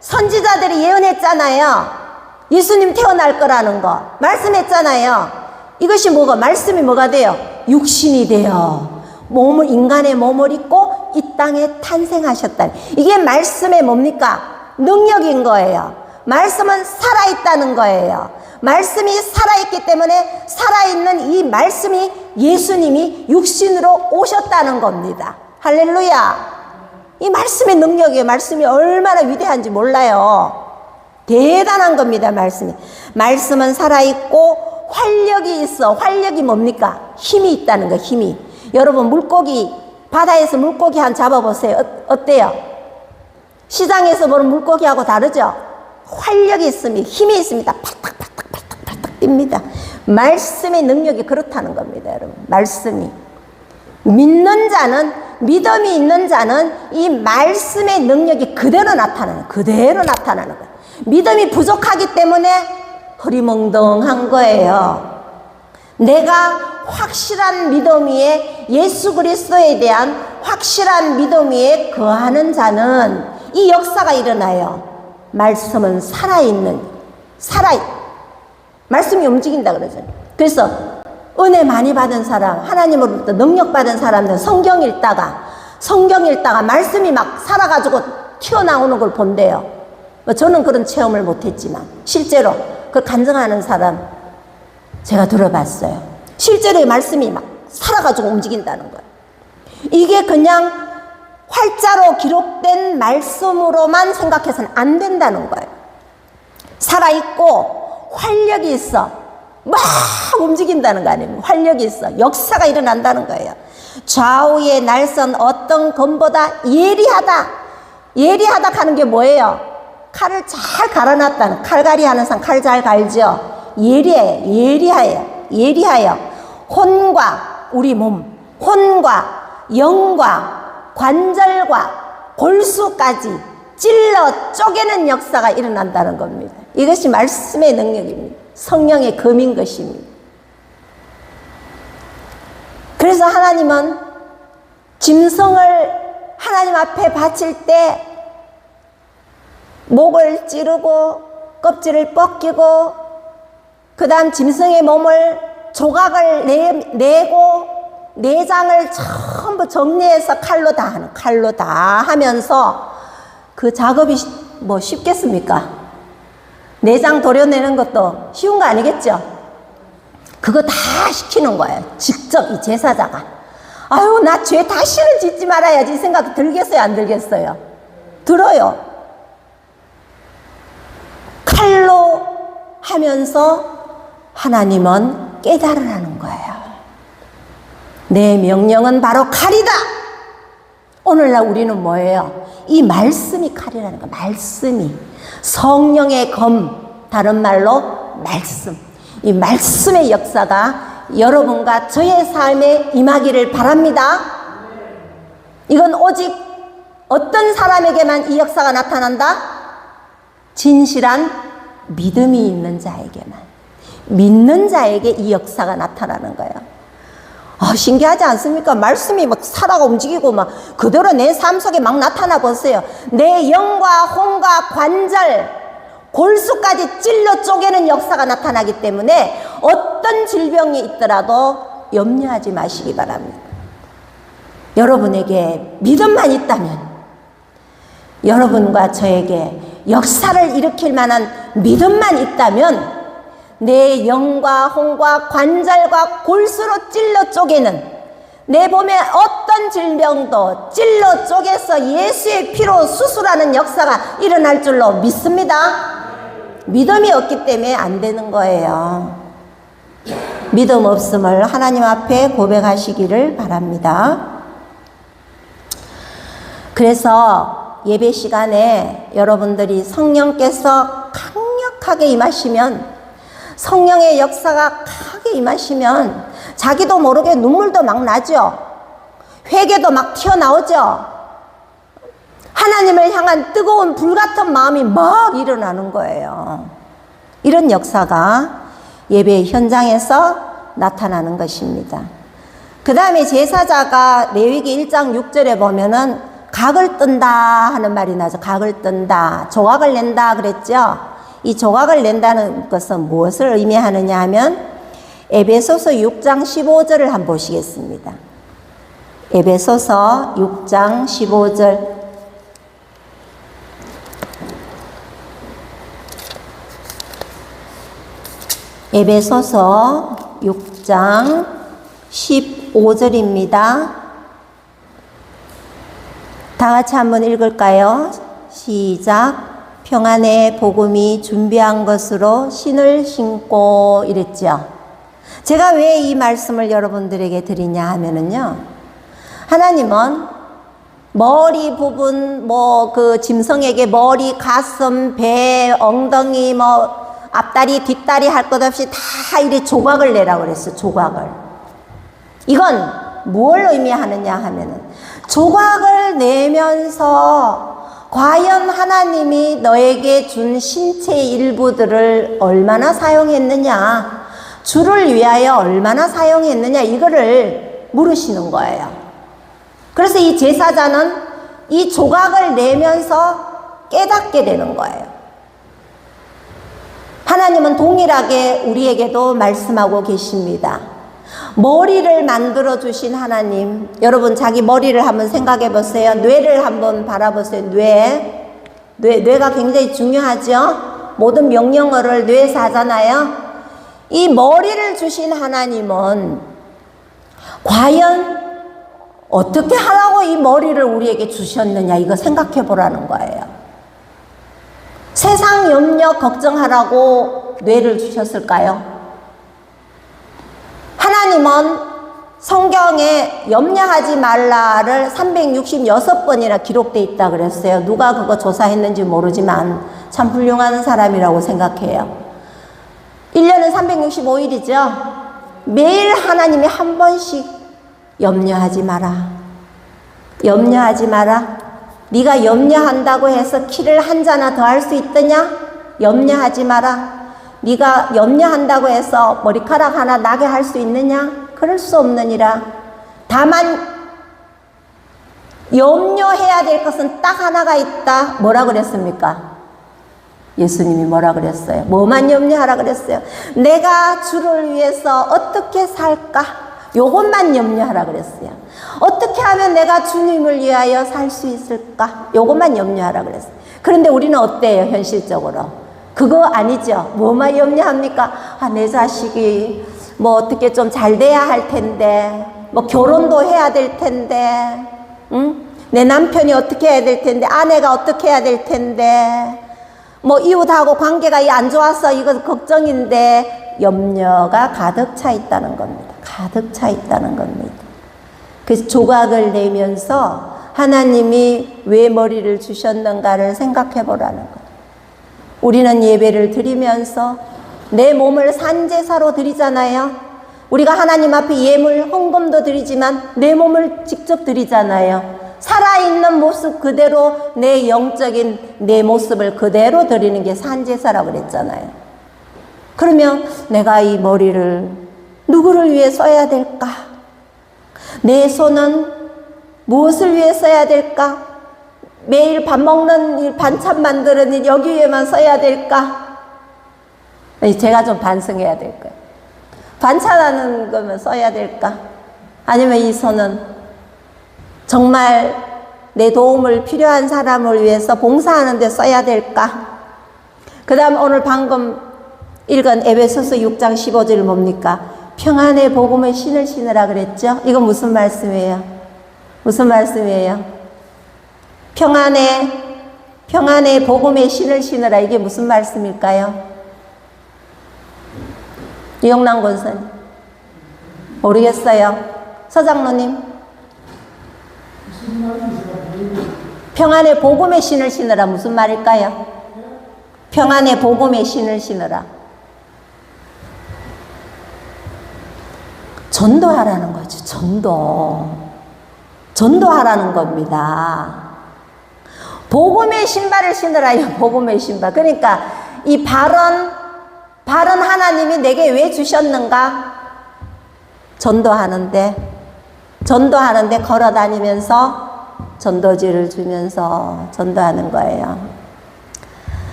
선지자들이 예언했잖아요. 예수님 태어날 거라는 거 말씀했잖아요. 이것이 뭐가, 말씀이 뭐가 돼요? 육신이 돼요. 몸을, 인간의 몸을 입고 이 땅에 탄생하셨다. 이게 말씀의 뭡니까? 능력인 거예요. 말씀은 살아있다는 거예요. 말씀이 살아있기 때문에 살아있는 이 말씀이 예수님이 육신으로 오셨다는 겁니다. 할렐루야. 이 말씀의 능력이에요. 말씀이 얼마나 위대한지 몰라요. 대단한 겁니다. 말씀이. 말씀은 살아있고 활력이 있어. 활력이 뭡니까? 힘이 있다는 거. 힘이. 여러분 물고기, 바다에서 물고기 한 잡아보세요. 어때요? 시장에서 보는 물고기하고 다르죠? 활력이 있습니다. 힘이 있습니다. 팔딱팔딱 뜁니다. 말씀의 능력이 그렇다는 겁니다. 여러분, 말씀이. 믿는 자는, 믿음이 있는 자는 이 말씀의 능력이 그대로 나타나는 거예요. 믿음이 부족하기 때문에 흐리멍덩한 거예요. 내가 확실한 믿음 위에, 예수 그리스도에 대한 확실한 믿음 위에 거하는 자는 이 역사가 일어나요. 말씀은 말씀이 움직인다 그러죠. 그래서 은혜 많이 받은 사람, 하나님으로부터 능력 받은 사람들 성경 읽다가 말씀이 막 살아가지고 튀어나오는 걸 본대요. 저는 그런 체험을 못했지만 실제로 그 간증하는 사람 제가 들어봤어요. 실제로 말씀이 막 살아가지고 움직인다는 거예요. 이게 그냥 활자로 기록된 말씀으로만 생각해서는 안 된다는 거예요. 살아있고 활력이 있어. 막 움직인다는 거 아니에요. 활력이 있어. 역사가 일어난다는 거예요. 좌우의 날선 어떤 검보다 예리하다. 예리하다 하는 게 뭐예요? 칼을 잘 갈아놨다는, 칼갈이 하는 사람 칼 잘 갈죠? 예리하여 혼과 우리 몸, 혼과 영과 관절과 골수까지 찔러 쪼개는 역사가 일어난다는 겁니다. 이것이 말씀의 능력입니다. 성령의 검인 것입니다. 그래서 하나님은 짐승을 하나님 앞에 바칠 때 목을 찌르고 껍질을 벗기고 그 다음 짐승의 몸을 조각을 내고 내장을 전부 정리해서 칼로 다 하면서 그 작업이 뭐 쉽겠습니까? 내장 도려내는 것도 쉬운 거 아니겠죠? 그거 다 시키는 거예요. 직접 이 제사자가. 아유, 나 죄 다시는 짓지 말아야지 생각 들겠어요, 안 들겠어요? 들어요. 칼로 하면서 하나님은 깨달으라는 거예요. 내 명령은 바로 칼이다. 오늘날 우리는 뭐예요? 이 말씀이 칼이라는 거. 말씀이 성령의 검, 다른 말로 말씀. 이 말씀의 역사가 여러분과 저의 삶에 임하기를 바랍니다. 이건 오직 어떤 사람에게만 이 역사가 나타난다? 진실한 믿음이 있는 자에게만. 믿는 자에게 이 역사가 나타나는 거예요. 신기하지 않습니까? 말씀이 막 살아가 움직이고 막 그대로 내 삶 속에 막 나타나 보세요. 내 영과 혼과 관절, 골수까지 찔러 쪼개는 역사가 나타나기 때문에 어떤 질병이 있더라도 염려하지 마시기 바랍니다. 여러분에게 믿음만 있다면, 여러분과 저에게 역사를 일으킬 만한 믿음만 있다면 내 영과 혼과 관절과 골수로 찔러 쪼개는, 내 몸에 어떤 질병도 찔러 쪼개서 예수의 피로 수술하는 역사가 일어날 줄로 믿습니다. 믿음이 없기 때문에 안 되는 거예요. 믿음 없음을 하나님 앞에 고백하시기를 바랍니다. 그래서 예배 시간에 여러분들이 성령께서 강력하게 임하시면, 성령의 역사가 크게 임하시면 자기도 모르게 눈물도 막 나죠. 회개도 막 튀어나오죠. 하나님을 향한 뜨거운 불같은 마음이 막 일어나는 거예요. 이런 역사가 예배 현장에서 나타나는 것입니다. 그 다음에 제사자가 레위기 1장 6절에 보면은 각을 뜬다 하는 말이 나죠. 각을 뜬다, 조각을 낸다 그랬죠. 이 조각을 낸다는 것은 무엇을 의미하느냐 하면 에베소서 6장 15절을 한번 보시겠습니다. 에베소서 6장 15절. 에베소서 6장 15절입니다. 다 같이 한번 읽을까요? 시작. 평안의 복음이 준비한 것으로 신을 신고 이랬죠. 제가 왜 이 말씀을 여러분들에게 드리냐 하면은요, 하나님은 머리 부분, 그 짐승에게 머리, 가슴, 배, 엉덩이, 앞다리, 뒷다리 할 것 없이 다 이리 조각을 내라고 그랬어요. 조각을. 이건 뭘 의미하느냐 하면은, 조각을 내면서 과연 하나님이 너에게 준 신체의 일부들을 얼마나 사용했느냐, 주를 위하여 얼마나 사용했느냐, 이거를 물으시는 거예요. 그래서 이 제사자는 이 조각을 내면서 깨닫게 되는 거예요. 하나님은 동일하게 우리에게도 말씀하고 계십니다. 머리를 만들어 주신 하나님, 여러분 자기 머리를 한번 생각해 보세요. 뇌를 한번 바라보세요. 뇌가 굉장히 중요하죠. 모든 명령어를 뇌에서 하잖아요. 이 머리를 주신 하나님은 과연 어떻게 하라고 이 머리를 우리에게 주셨느냐, 이거 생각해 보라는 거예요. 세상 염려 걱정하라고 뇌를 주셨을까요? 하나님은 성경에 염려하지 말라를 366번이나 기록되어 있다 그랬어요. 누가 그거 조사했는지 모르지만 참 훌륭한 사람이라고 생각해요. 1년은 365일이죠. 매일 하나님이 한 번씩 염려하지 마라. 염려하지 마라. 네가 염려한다고 해서 키를 한 자나 더 할 수 있더냐? 염려하지 마라. 네가 염려한다고 해서 머리카락 하나 나게 할 수 있느냐? 그럴 수 없느니라. 다만 염려해야 될 것은 딱 하나가 있다. 뭐라 그랬습니까? 예수님이 뭐라 그랬어요? 뭐만 염려하라 그랬어요? 내가 주를 위해서 어떻게 살까? 요것만 염려하라 그랬어요. 어떻게 하면 내가 주님을 위하여 살 수 있을까? 요것만 염려하라 그랬어요. 그런데 우리는 어때요? 현실적으로 그거 아니죠. 뭐만 염려합니까? 내 자식이 어떻게 좀 잘 돼야 할 텐데, 결혼도 해야 될 텐데, 응? 내 남편이 어떻게 해야 될 텐데, 아내가 어떻게 해야 될 텐데, 이웃하고 관계가 안 좋아서 이거 걱정인데, 염려가 가득 차 있다는 겁니다. 가득 차 있다는 겁니다. 그래서 조각을 내면서 하나님이 왜 머리를 주셨는가를 생각해 보라는 거예요. 우리는 예배를 드리면서 내 몸을 산제사로 드리잖아요. 우리가 하나님 앞에 예물, 헌금도 드리지만 내 몸을 직접 드리잖아요. 살아있는 모습 그대로, 내 영적인 내 모습을 그대로 드리는 게 산제사라고 그랬잖아요. 그러면 내가 이 머리를 누구를 위해 써야 될까? 내 손은 무엇을 위해 써야 될까? 매일 밥 먹는 일, 반찬 만드는 일, 여기 위해만 써야 될까? 제가 좀 반성해야 될 거예요. 반찬하는 거면 써야 될까? 아니면 이 손은 정말 내 도움을 필요한 사람을 위해서 봉사하는 데 써야 될까? 그 다음 오늘 방금 읽은 에베소서 6장 15절 뭡니까? 평안의 복음의 신을 신으라 그랬죠? 이건 무슨 말씀이에요? 무슨 말씀이에요? 평안의 복음의 신을 신으라. 이게 무슨 말씀일까요? 이영란 권사님 모르겠어요. 서장로님 평안의 복음의 신을 신으라 무슨 말일까요? 평안의 복음의 신을 신으라. 전도하라는 거죠. 전도하라는 겁니다. 복음의 신발을 신으라요. 복음의 신발. 그러니까 이 바른 하나님이 내게 왜 주셨는가? 전도하는데 걸어 다니면서 전도지를 주면서 전도하는 거예요.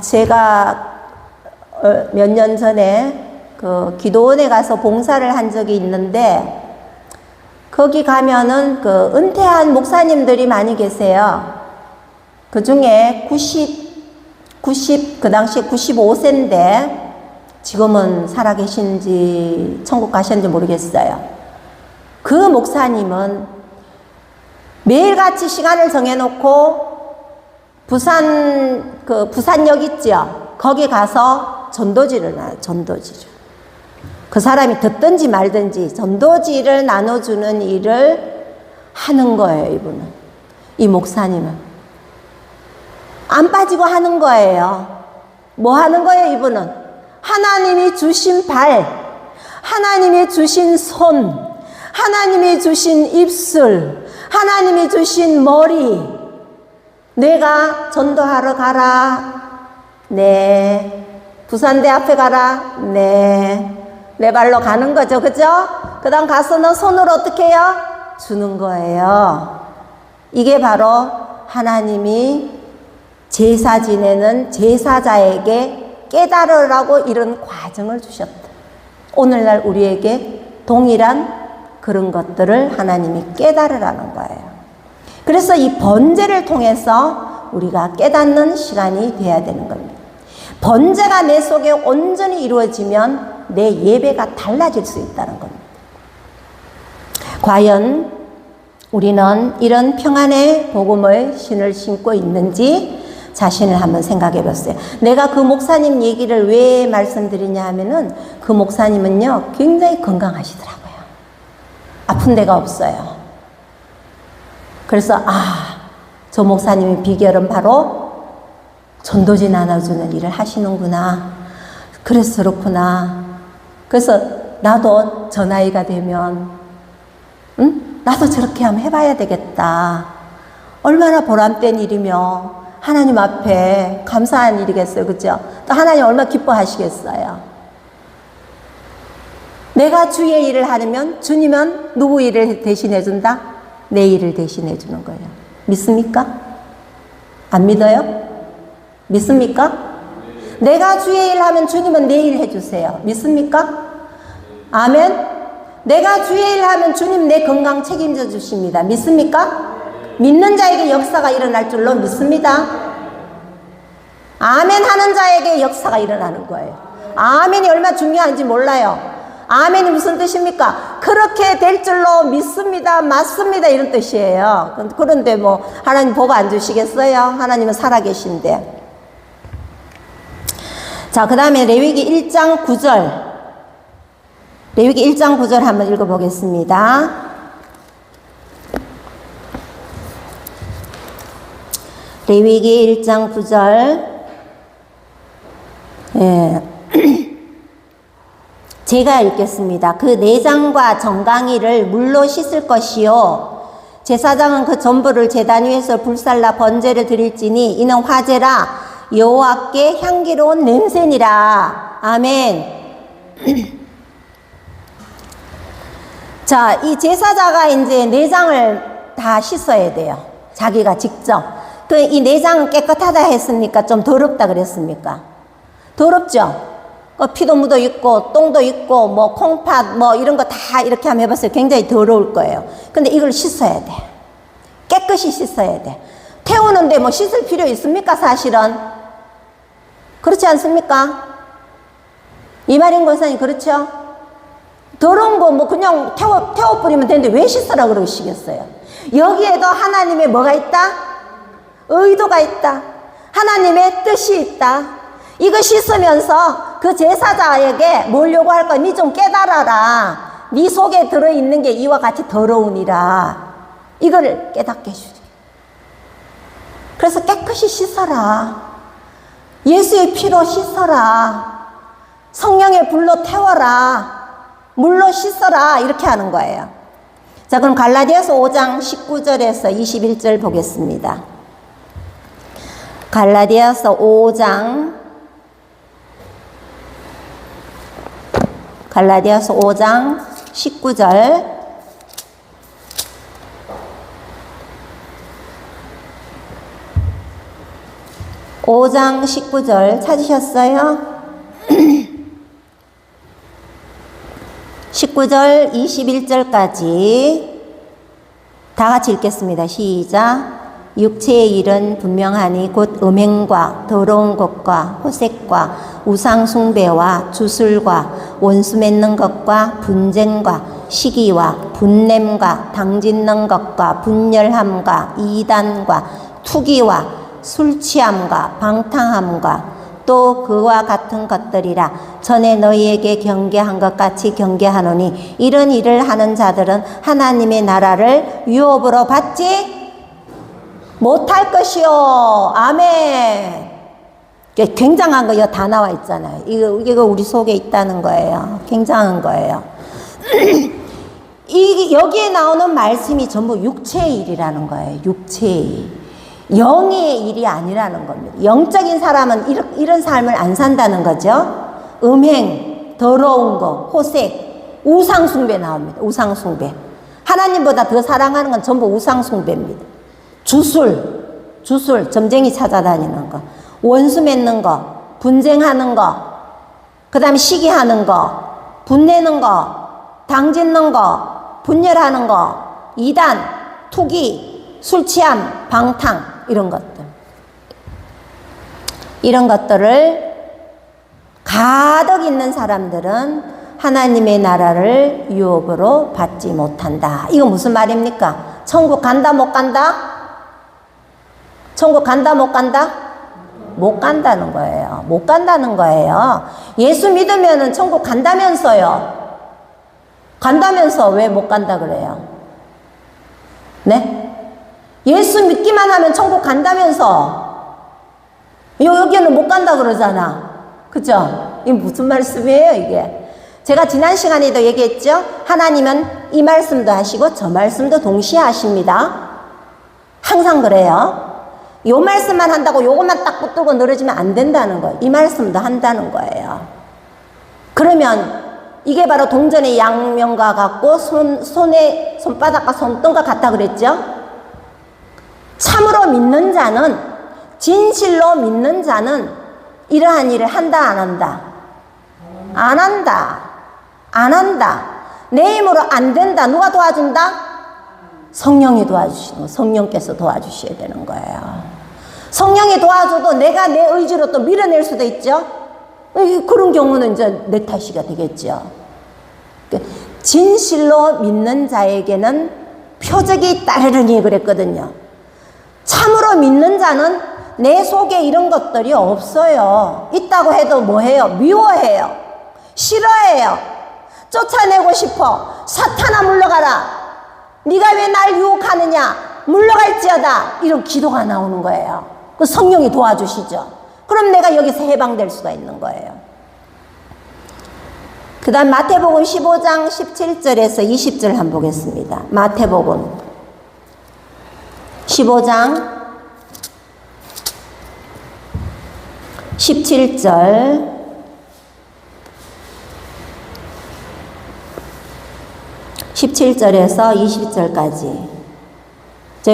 제가 몇 년 전에 그 기도원에 가서 봉사를 한 적이 있는데 거기 가면은 그 은퇴한 목사님들이 많이 계세요. 그 중에 그 당시에 95세인데 지금은 살아계신지 천국 가셨는지 모르겠어요. 그 목사님은 매일같이 시간을 정해놓고 부산역 있죠? 거기 가서 전도지를 나눠요. 전도지를. 그 사람이 듣든지 말든지 전도지를 나눠주는 일을 하는 거예요. 이분은. 이 목사님은. 안 빠지고 하는 거예요. 뭐 하는 거예요? 이분은. 하나님이 주신 발, 하나님이 주신 손, 하나님이 주신 입술, 하나님이 주신 머리. 내가 전도하러 가라. 네. 부산대 앞에 가라. 네. 내 발로 가는 거죠. 그죠? 그 다음 가서는 손으로 어떻게 해요? 주는 거예요. 이게 바로 하나님이 제사 지내는 제사자에게 깨달으라고 이런 과정을 주셨다. 오늘날 우리에게 동일한 그런 것들을 하나님이 깨달으라는 거예요. 그래서 이 번제를 통해서 우리가 깨닫는 시간이 돼야 되는 겁니다. 번제가 내 속에 온전히 이루어지면 내 예배가 달라질 수 있다는 겁니다. 과연 우리는 이런 평안의 복음의 신을 신고 있는지 자신을 한번 생각해 봤어요. 내가 그 목사님 얘기를 왜 말씀드리냐 하면은 그 목사님은요 굉장히 건강하시더라고요. 아픈 데가 없어요. 그래서 저 목사님의 비결은 바로 전도지 나눠주는 일을 하시는구나. 그래서 그렇구나. 그래서 나도 저 나이가 되면 나도 저렇게 한번 해봐야 되겠다. 얼마나 보람된 일이며 하나님 앞에 감사한 일이겠어요. 그죠? 또 하나님 얼마나 기뻐하시겠어요. 내가 주의 일을 하려면 주님은 누구 일을 대신해 준다? 내 일을 대신해 주는 거예요. 믿습니까? 안 믿어요? 믿습니까? 내가 주의 일 하면 주님은 내 일 해주세요. 믿습니까? 아멘. 내가 주의 일 하면 주님 내 건강 책임져 주십니다. 믿습니까? 믿는 자에게 역사가 일어날 줄로 믿습니다. 아멘 하는 자에게 역사가 일어나는 거예요. 아멘이 얼마나 중요한지 몰라요. 아멘이 무슨 뜻입니까? 그렇게 될 줄로 믿습니다. 맞습니다. 이런 뜻이에요. 그런데 뭐 하나님 복 안 주시겠어요? 하나님은 살아계신데. 자, 그 다음에 레위기 1장 9절. 레위기 1장 9절 한번 읽어보겠습니다. 레위기 1장 9절. 예. 제가 읽겠습니다. 그 내장과 정강이를 물로 씻을 것이요. 제사장은 그 전부를 제단 위에서 불살라 번제를 드릴지니 이는 화제라. 여호와께 향기로운 냄새니라. 아멘. 자, 이 제사자가 이제 내장을 다 씻어야 돼요. 자기가 직접. 그 이 내장은 깨끗하다 했습니까? 좀 더럽다 그랬습니까? 더럽죠? 피도 묻어 있고 똥도 있고 뭐 콩팥 뭐 이런 거 다 이렇게 한번 해봤어요. 굉장히 더러울 거예요. 근데 이걸 씻어야 돼. 깨끗이 씻어야 돼. 태우는데 뭐 씻을 필요 있습니까? 사실은 그렇지 않습니까? 이말인 권사님 그렇죠? 더러운 거 뭐 그냥 태워버리면 되는데 왜 씻으라 그러시겠어요? 여기에도 하나님의 뭐가 있다? 의도가 있다. 하나님의 뜻이 있다. 이거 씻으면서 그 제사자에게 뭘 요구할 거야? 니 좀 깨달아라. 니 속에 들어있는 게 이와 같이 더러우니라. 이거를 깨닫게 해주지. 그래서 깨끗이 씻어라. 예수의 피로 씻어라. 성령의 불로 태워라. 물로 씻어라. 이렇게 하는 거예요. 자, 그럼 갈라디아서 5장 19절에서 21절 보겠습니다. 갈라디아서 5장 19절 5장 19절 찾으셨어요? 19절 21절까지 다 같이 읽겠습니다. 시작. 육체의 일은 분명하니 곧 음행과 더러운 것과 호색과 우상 숭배와 주술과 원수 맺는 것과 분쟁과 시기와 분냄과 당짓는 것과 분열함과 이단과 투기와 술취함과 방탕함과 또 그와 같은 것들이라. 전에 너희에게 경계한 것 같이 경계하노니 이런 일을 하는 자들은 하나님의 나라를 유업으로 받지 못할 것이요. 아멘. 굉장한 거 다 나와 있잖아요. 이거 우리 속에 있다는 거예요. 굉장한 거예요. 여기에 나오는 말씀이 전부 육체의 일이라는 거예요. 육체의 일. 영의 일이 아니라는 겁니다. 영적인 사람은 이런 삶을 안 산다는 거죠. 음행, 더러운 거, 호색, 우상숭배 나옵니다. 우상숭배. 하나님보다 더 사랑하는 건 전부 우상숭배입니다. 주술, 점쟁이 찾아다니는 거, 원수 맺는 거, 분쟁하는 거, 그 다음에 시기하는 거, 분내는 거, 당짓는 거, 분열하는 거, 이단, 투기, 술취함, 방탕, 이런 것들을 가득 있는 사람들은 하나님의 나라를 유업으로 받지 못한다. 이거 무슨 말입니까? 천국 간다 못 간다? 천국 간다 못 간다? 못 간다는 거예요. 못 간다는 거예요. 예수 믿으면은 천국 간다면서요. 간다면서 왜 못 간다 그래요? 네? 예수 믿기만 하면 천국 간다면서. 여기는 못 간다 그러잖아. 그죠? 이게 무슨 말씀이에요 이게? 제가 지난 시간에도 얘기했죠? 하나님은 이 말씀도 하시고 저 말씀도 동시에 하십니다. 항상 그래요. 요 말씀만 한다고 요것만 딱 붙들고 늘어지면 안 된다는 거예요. 이 말씀도 한다는 거예요. 그러면 이게 바로 동전의 양면과 같고 손바닥과 손등과 같다 그랬죠? 참으로 믿는 자는, 진실로 믿는 자는 이러한 일을 한다 안 한다? 안 한다. 안 한다. 내 힘으로 안 된다. 누가 도와준다? 성령이 도와주시는 거. 성령께서 도와주셔야 되는 거예요. 성령이 도와줘도 내가 내 의지로 또 밀어낼 수도 있죠. 그런 경우는 이제 내 탓이가 되겠죠. 진실로 믿는 자에게는 표적이 따르르니 그랬거든요. 참으로 믿는 자는 내 속에 이런 것들이 없어요. 있다고 해도 뭐해요? 미워해요. 싫어해요. 쫓아내고 싶어. 사탄아 물러가라. 네가 왜 날 유혹하느냐? 물러갈지어다. 이런 기도가 나오는 거예요. 그 성령이 도와주시죠. 그럼 내가 여기서 해방될 수가 있는 거예요. 그 다음 마태복음 15장 17절에서 20절 한번 보겠습니다. 마태복음 15장 17절 17절에서 20절까지.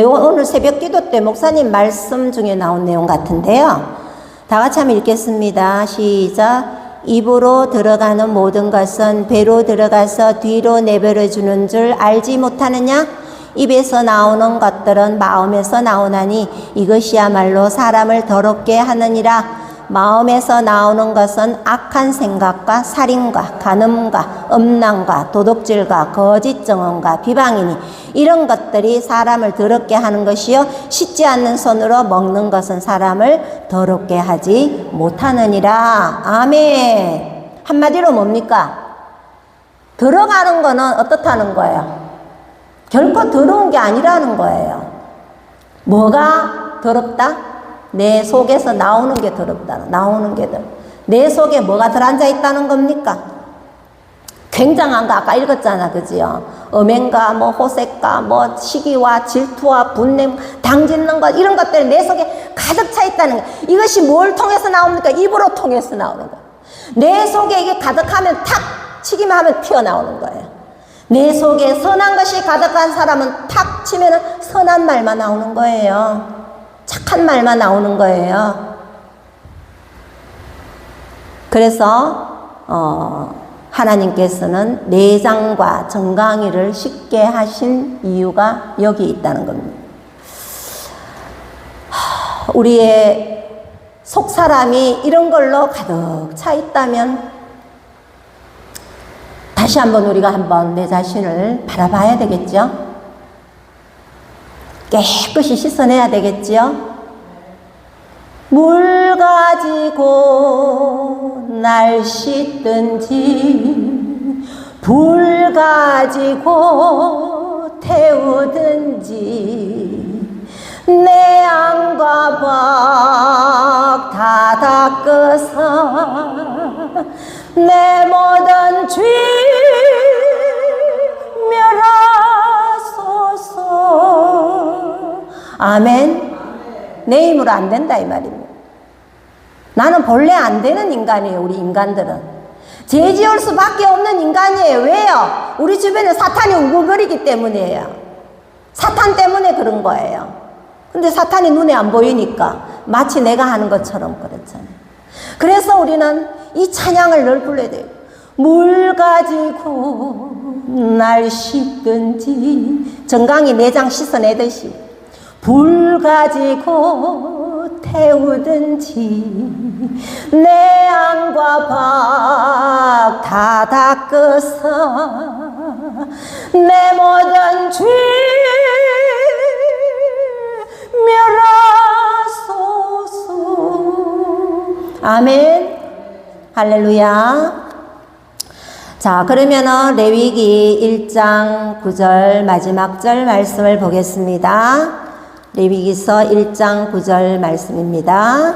오늘 새벽 기도 때 목사님 말씀 중에 나온 내용 같은데요. 다 같이 한번 읽겠습니다. 시작. 입으로 들어가는 모든 것은 배로 들어가서 뒤로 내버려 주는 줄 알지 못하느냐? 입에서 나오는 것들은 마음에서 나오나니 이것이야말로 사람을 더럽게 하느니라. 마음에서 나오는 것은 악한 생각과 살인과 간음과 음란과 도둑질과 거짓 증언과 비방이니 이런 것들이 사람을 더럽게 하는 것이요 씻지 않는 손으로 먹는 것은 사람을 더럽게 하지 못하느니라. 아멘. 한마디로 뭡니까? 들어가는 거는 어떻다는 거예요? 결코 더러운 게 아니라는 거예요. 뭐가 더럽다? 내 속에서 나오는 게 더럽다. 나오는 게 내 속에 뭐가 들어앉아 있다는 겁니까? 굉장한 거 아까 읽었잖아, 그지요? 음행과 뭐 호색과 뭐 시기와 질투와 분냄, 당짓는 것 이런 것들이 내 속에 가득 차 있다는 거. 이것이 뭘 통해서 나옵니까? 입으로 통해서 나오는 거. 내 속에 이게 가득하면 탁 치기만 하면 튀어나오는 거예요. 내 속에 선한 것이 가득한 사람은 탁 치면은 선한 말만 나오는 거예요. 착한 말만 나오는 거예요. 그래서 하나님께서는 내장과 정강이를 쉽게 하신 이유가 여기 있다는 겁니다. 우리의 속사람이 이런 걸로 가득 차 있다면 다시 한번 우리가 한번 내 자신을 바라봐야 되겠죠? 깨끗이 씻어내야 되겠지요? 물 가지고 날 씻든지 불 가지고 태우든지 내 안과 박 다 닦으사 내 모든 죄 멸하소서. 아멘. 내 힘으로 안 된다 이 말입니다. 나는 본래 안 되는 인간이에요. 우리 인간들은 죄 지을 수밖에 없는 인간이에요. 왜요? 우리 주변에 사탄이 우글거리기 때문이에요. 사탄 때문에 그런 거예요. 근데 사탄이 눈에 안 보이니까 마치 내가 하는 것처럼 그렇잖아요. 그래서 우리는 이 찬양을 늘 불러야 돼요. 물 가지고 날 씻든지 정강이 내장 씻어내듯이 불 가지고 태우든지 내 안과 박 다 닦으사 내 모든 죄 멸하소서. 아멘. 할렐루야. 자, 그러면은 레위기 1장 9절 마지막 절 말씀을 보겠습니다. 레위기서 1장 9절 말씀입니다.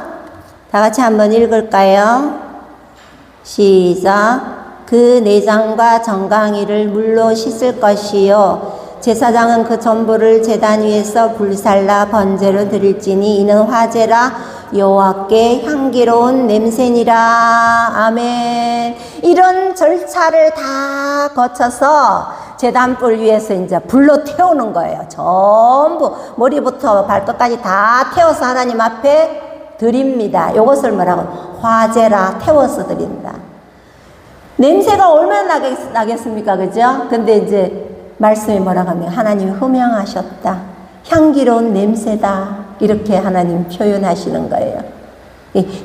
다 같이 한번 읽을까요? 시작. 그 내장과 정강이를 물로 씻을 것이요 제사장은 그 전부를 제단 위에서 불살라 번제로 드릴지니 이는 화제라 여호와께 향기로운 냄새니라. 아멘. 이런 절차를 다 거쳐서 제단불 위에서 이제 불로 태우는 거예요. 전부 머리부터 발끝까지 다 태워서 하나님 앞에 드립니다. 이것을 뭐라고? 화제라 태워서 드린다. 냄새가 얼마나 나겠습니까? 그죠? 근데 이제 말씀이 뭐라고 하면 하나님이 흠향하셨다. 향기로운 냄새다. 이렇게 하나님 표현하시는 거예요.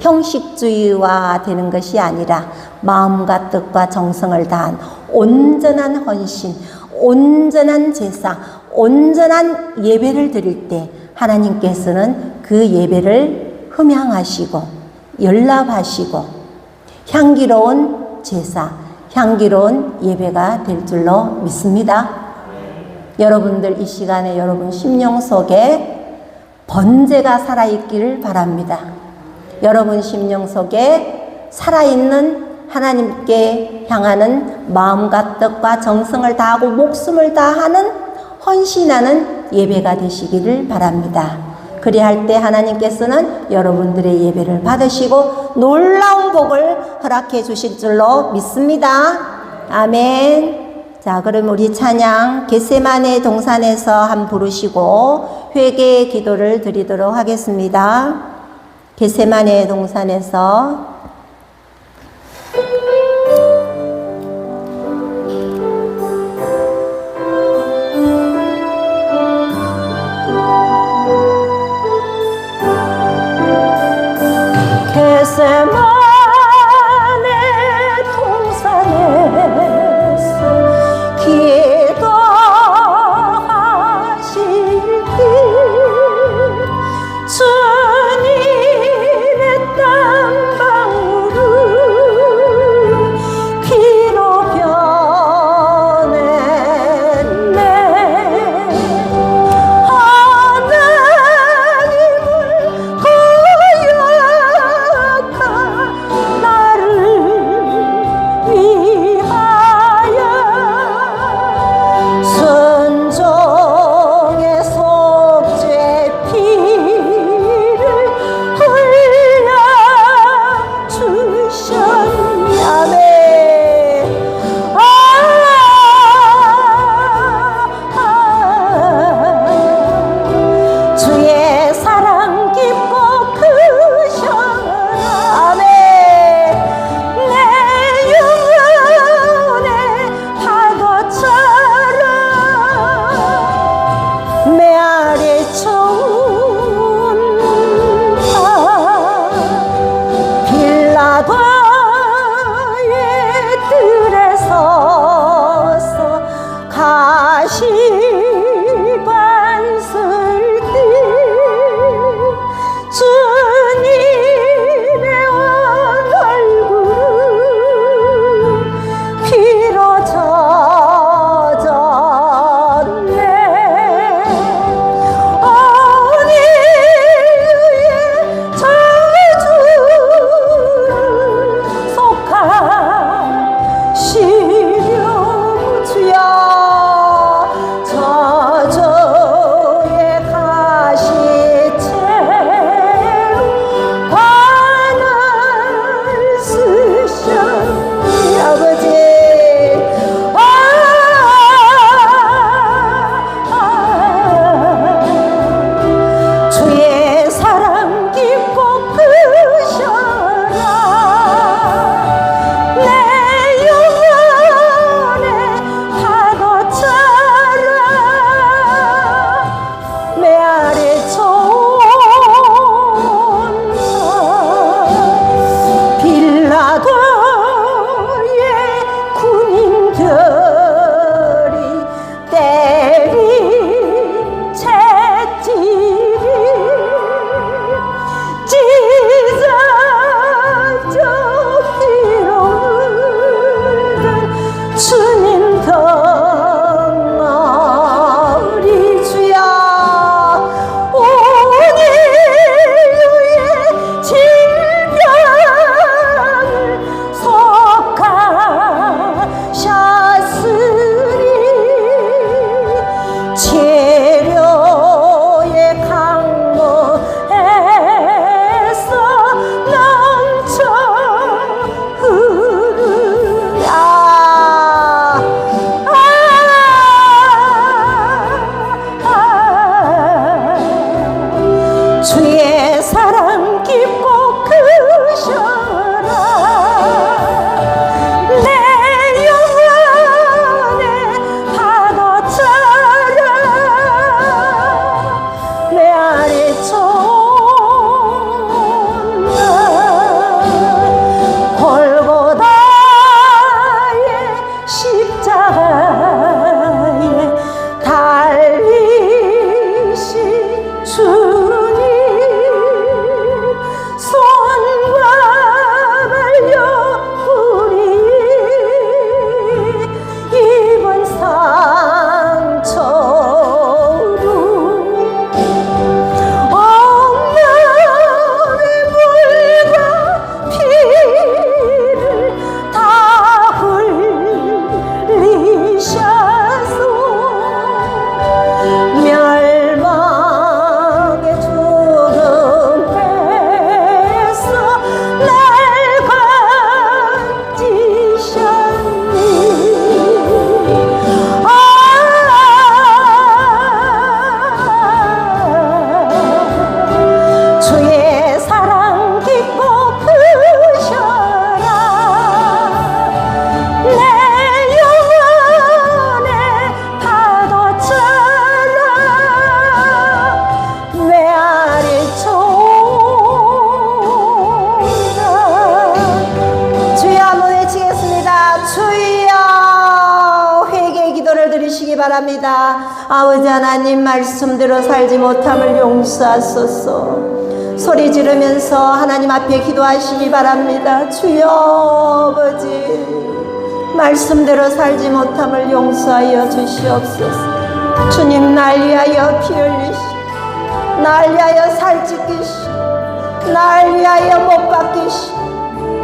형식주의화 되는 것이 아니라 마음과 뜻과 정성을 다한 온전한 헌신, 온전한 제사, 온전한 예배를 드릴 때 하나님께서는 그 예배를 흠향하시고 연락하시고 향기로운 제사, 향기로운 예배가 될 줄로 믿습니다. 여러분들 이 시간에 여러분 심령 속에 번제가 살아있기를 바랍니다. 여러분 심령 속에 살아있는 하나님께 향하는 마음과 뜻과 정성을 다하고 목숨을 다하는 헌신하는 예배가 되시기를 바랍니다. 그리할 때 하나님께서는 여러분들의 예배를 받으시고 놀라운 복을 허락해 주실 줄로 믿습니다. 아멘. 자, 그럼 우리 찬양 겟세마네 동산에서 한 부르시고 회개의 기도를 드리도록 하겠습니다. 겟세마네 동산에서 겟세마네 동산에서 기도하실 때 주님의 땀방울 바랍니다. 아버지 하나님, 말씀대로 살지 못함을 용서하소서. 소리 지르면서 하나님 앞에 기도하시기 바랍니다. 주여 아버지, 말씀대로 살지 못함을 용서하여 주시옵소서. 주님, 날 위하여 피 흘리시고, 날 위하여 살찌기시고, 날 위하여 못 박히시고,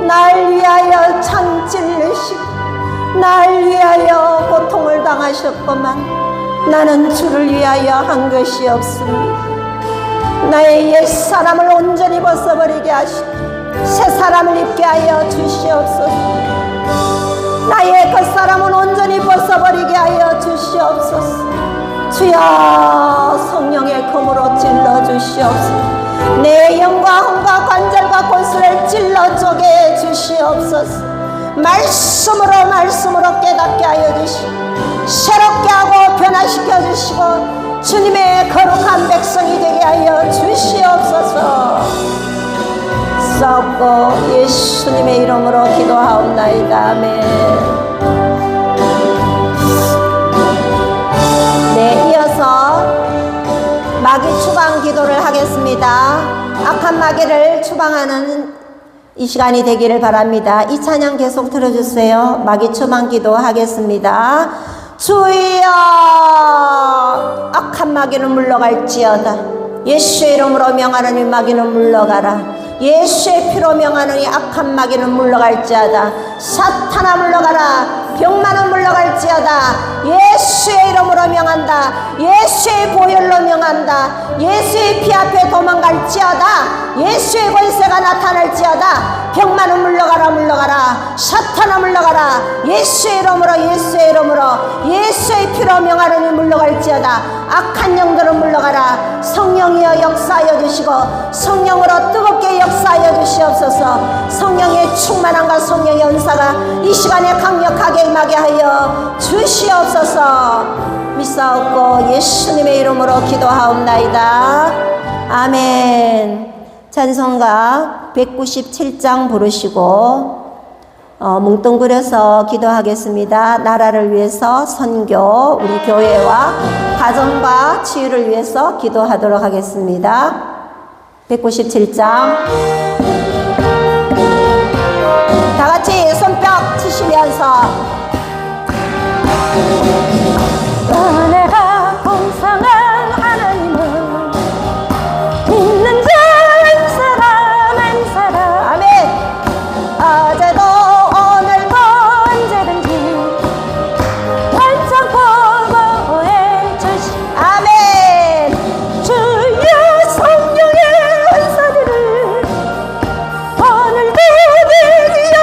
날 위하여 창 찔르시고, 날 위하여 고통을 당하셨건만 나는 주를 위하여 한 것이 없습니다. 나의 옛사람을 온전히 벗어버리게 하시고 새 사람을 입게 하여 주시옵소서. 나의 겉사람은 온전히 벗어버리게 하여 주시옵소서. 주여, 성령의 검으로 찔러 주시옵소서. 내 영과 혼과 관절과 골수를 찔러 쪼개 주시옵소서. 말씀으로 깨닫게 하여 주시고 새롭게 하고 변화시켜 주시고 주님의 거룩한 백성이 되게 하여 주시옵소서. 싸웠고 예수님의 이름으로 기도하옵나이다. 아멘. 네, 이어서 마귀 추방 기도를 하겠습니다. 악한 마귀를 추방하는 이 시간이 되기를 바랍니다. 이 찬양 계속 들어주세요. 마귀 추방 기도 하겠습니다. 주여, 악한 마귀는 물러갈지어다. 예수의 이름으로 명하노니 마귀는 물러가라. 예수의 피로 명하노니 악한 마귀는 물러갈지어다. 사탄아 물러가라. 병만은 물러갈지어다. 예수의 이름으로 명한다. 예수의 보혈로 명한다. 예수의 피 앞에 도망갈지어다. 예수의 권세가 나타날지어다. 병만은 물러가라. 물러가라. 사탄아 물러가라. 예수의 이름으로, 예수의 이름으로, 예수의 피로 명하노니 물러갈지어다. 악한 영들은 물러가라. 성령이여 역사하여 주시고 성령으로 뜨겁게 역사하여 주시옵소서. 성령의 충만함과 성령의 은사가 이 시간에 강력하게 임하게 하여 주시옵소서. 믿사옵고 예수님의 이름으로 기도하옵나이다. 아멘. 찬송가 197장 부르시고 뭉뚱그려서 기도하겠습니다. 나라를 위해서 선교, 우리 교회와 가정과 치유를 위해서 기도하도록 하겠습니다. 197장 다 같이 손뼉 치시면서 은혜가 풍성한 하나님은 믿는 자 한 사람 아멘. 어제도 오늘도 언제든지 완전히 보호해 주시. 아멘. 주여, 성령의 은사들을 오늘도 내려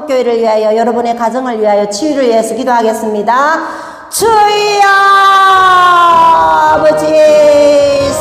한국교회를 위하여, 여러분의 가정을 위하여, 치유를 위해서 기도하겠습니다. 주여 아버지,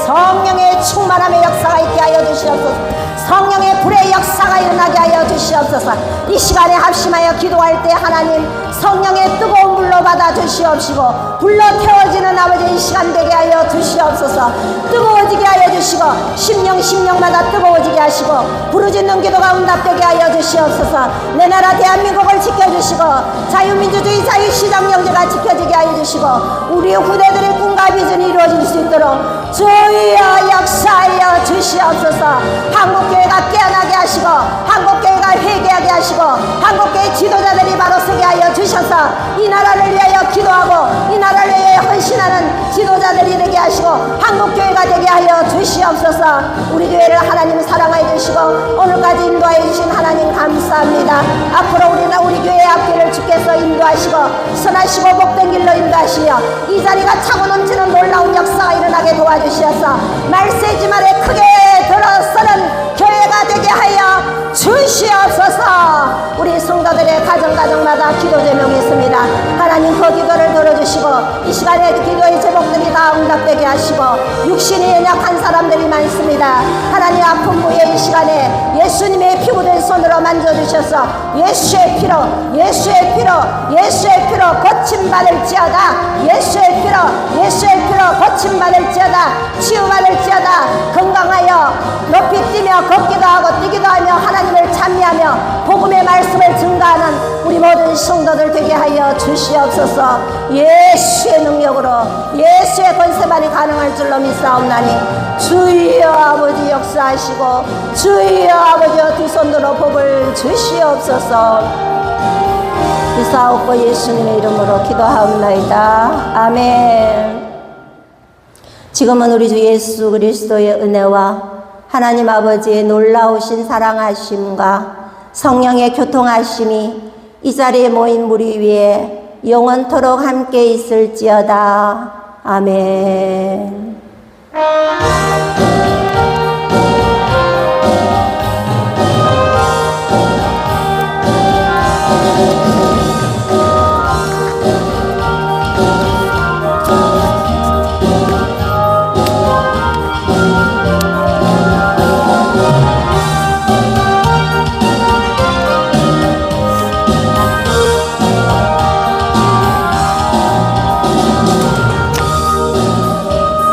성령의 충만함의 역사가 있게 하여 주시옵소서. 성령의 불의 역사가 일어나게 하여 주시옵소서. 이 시간에 합심하여 기도할 때 하나님 성령의 뜨거운 물로 받아 주시옵시고, 불로 태워지는 아버지 이 시간 되게 하여 주시옵소서. 뜨거워지게 하여 주시고, 심령마다 뜨거워지게 하시고, 부르짖는 기도가 응답되게 하여 주시옵소서. 내 나라 대한민국을 지켜주시고, 자유민주주의 자유시장 경제가 지켜지게 하여 주시고, 우리 후대들의 꿈과 비전이 이루어질 수 있도록 주여 역사하여 주시옵소서. 한국교회가 깨어나게 하시고, 한국교회가 회개하게 하시고, 한국교회 지도자들이 바로 서게 하여 주셔서 이 나라를 위하여 기도하고, 이 나라를 위하여 헌신하는 지도자들이 되게 하시고, 한국교회가 되게 하여 주시옵소서. 우리 교회를 하나님 사랑하여 주시고, 오늘까지 인도하여 주신 하나님 감사합니다. 앞으로 우리 교회의 앞길을 주께서 인도하시고, 선하시고 복된 길로 인도하시며, 이 자리가 차고 넘치는 놀라운 역사가 일어나게 도와주시어서 말세지 말에 크게 들어서는 교회가 되게 하여 주시옵소서. 우리 성도들의 가정마다 기도 제목이 있습니다. 하나님 그 기도를 들어주시고, 이 시간에 기도의 제목들이 다 응답되게 하시고, 육신이 연약한 사람들이 많습니다. 하나님 아픈 부에 이 시간에 예수님의 피 묻은 손으로 만져주셔서 예수의 피로 고침받을지어다. 예수의 피로 고침받을지어다. 치유받을지어다. 건강하여 높이 뛰며 걷기도 하고 뛰기도 하며 하나님을 찬미하며 복음의 말씀을 증가하는 우리 모든 성도들 되게 하여 주시옵소서. 예수의 능력으로, 예수의 권세만이 가능할 줄로 믿사옵나니 주여 아버지 역사하시고, 주여 아버지 두 손으로 복을 주시옵소서. 이사옵고 예수님의 이름으로 기도하옵나이다. 아멘. 지금은 우리 주 예수 그리스도의 은혜와 하나님 아버지의 놀라우신 사랑하심과 성령의 교통하심이 이 자리에 모인 우리 위에 영원토록 함께 있을지어다. 아멘.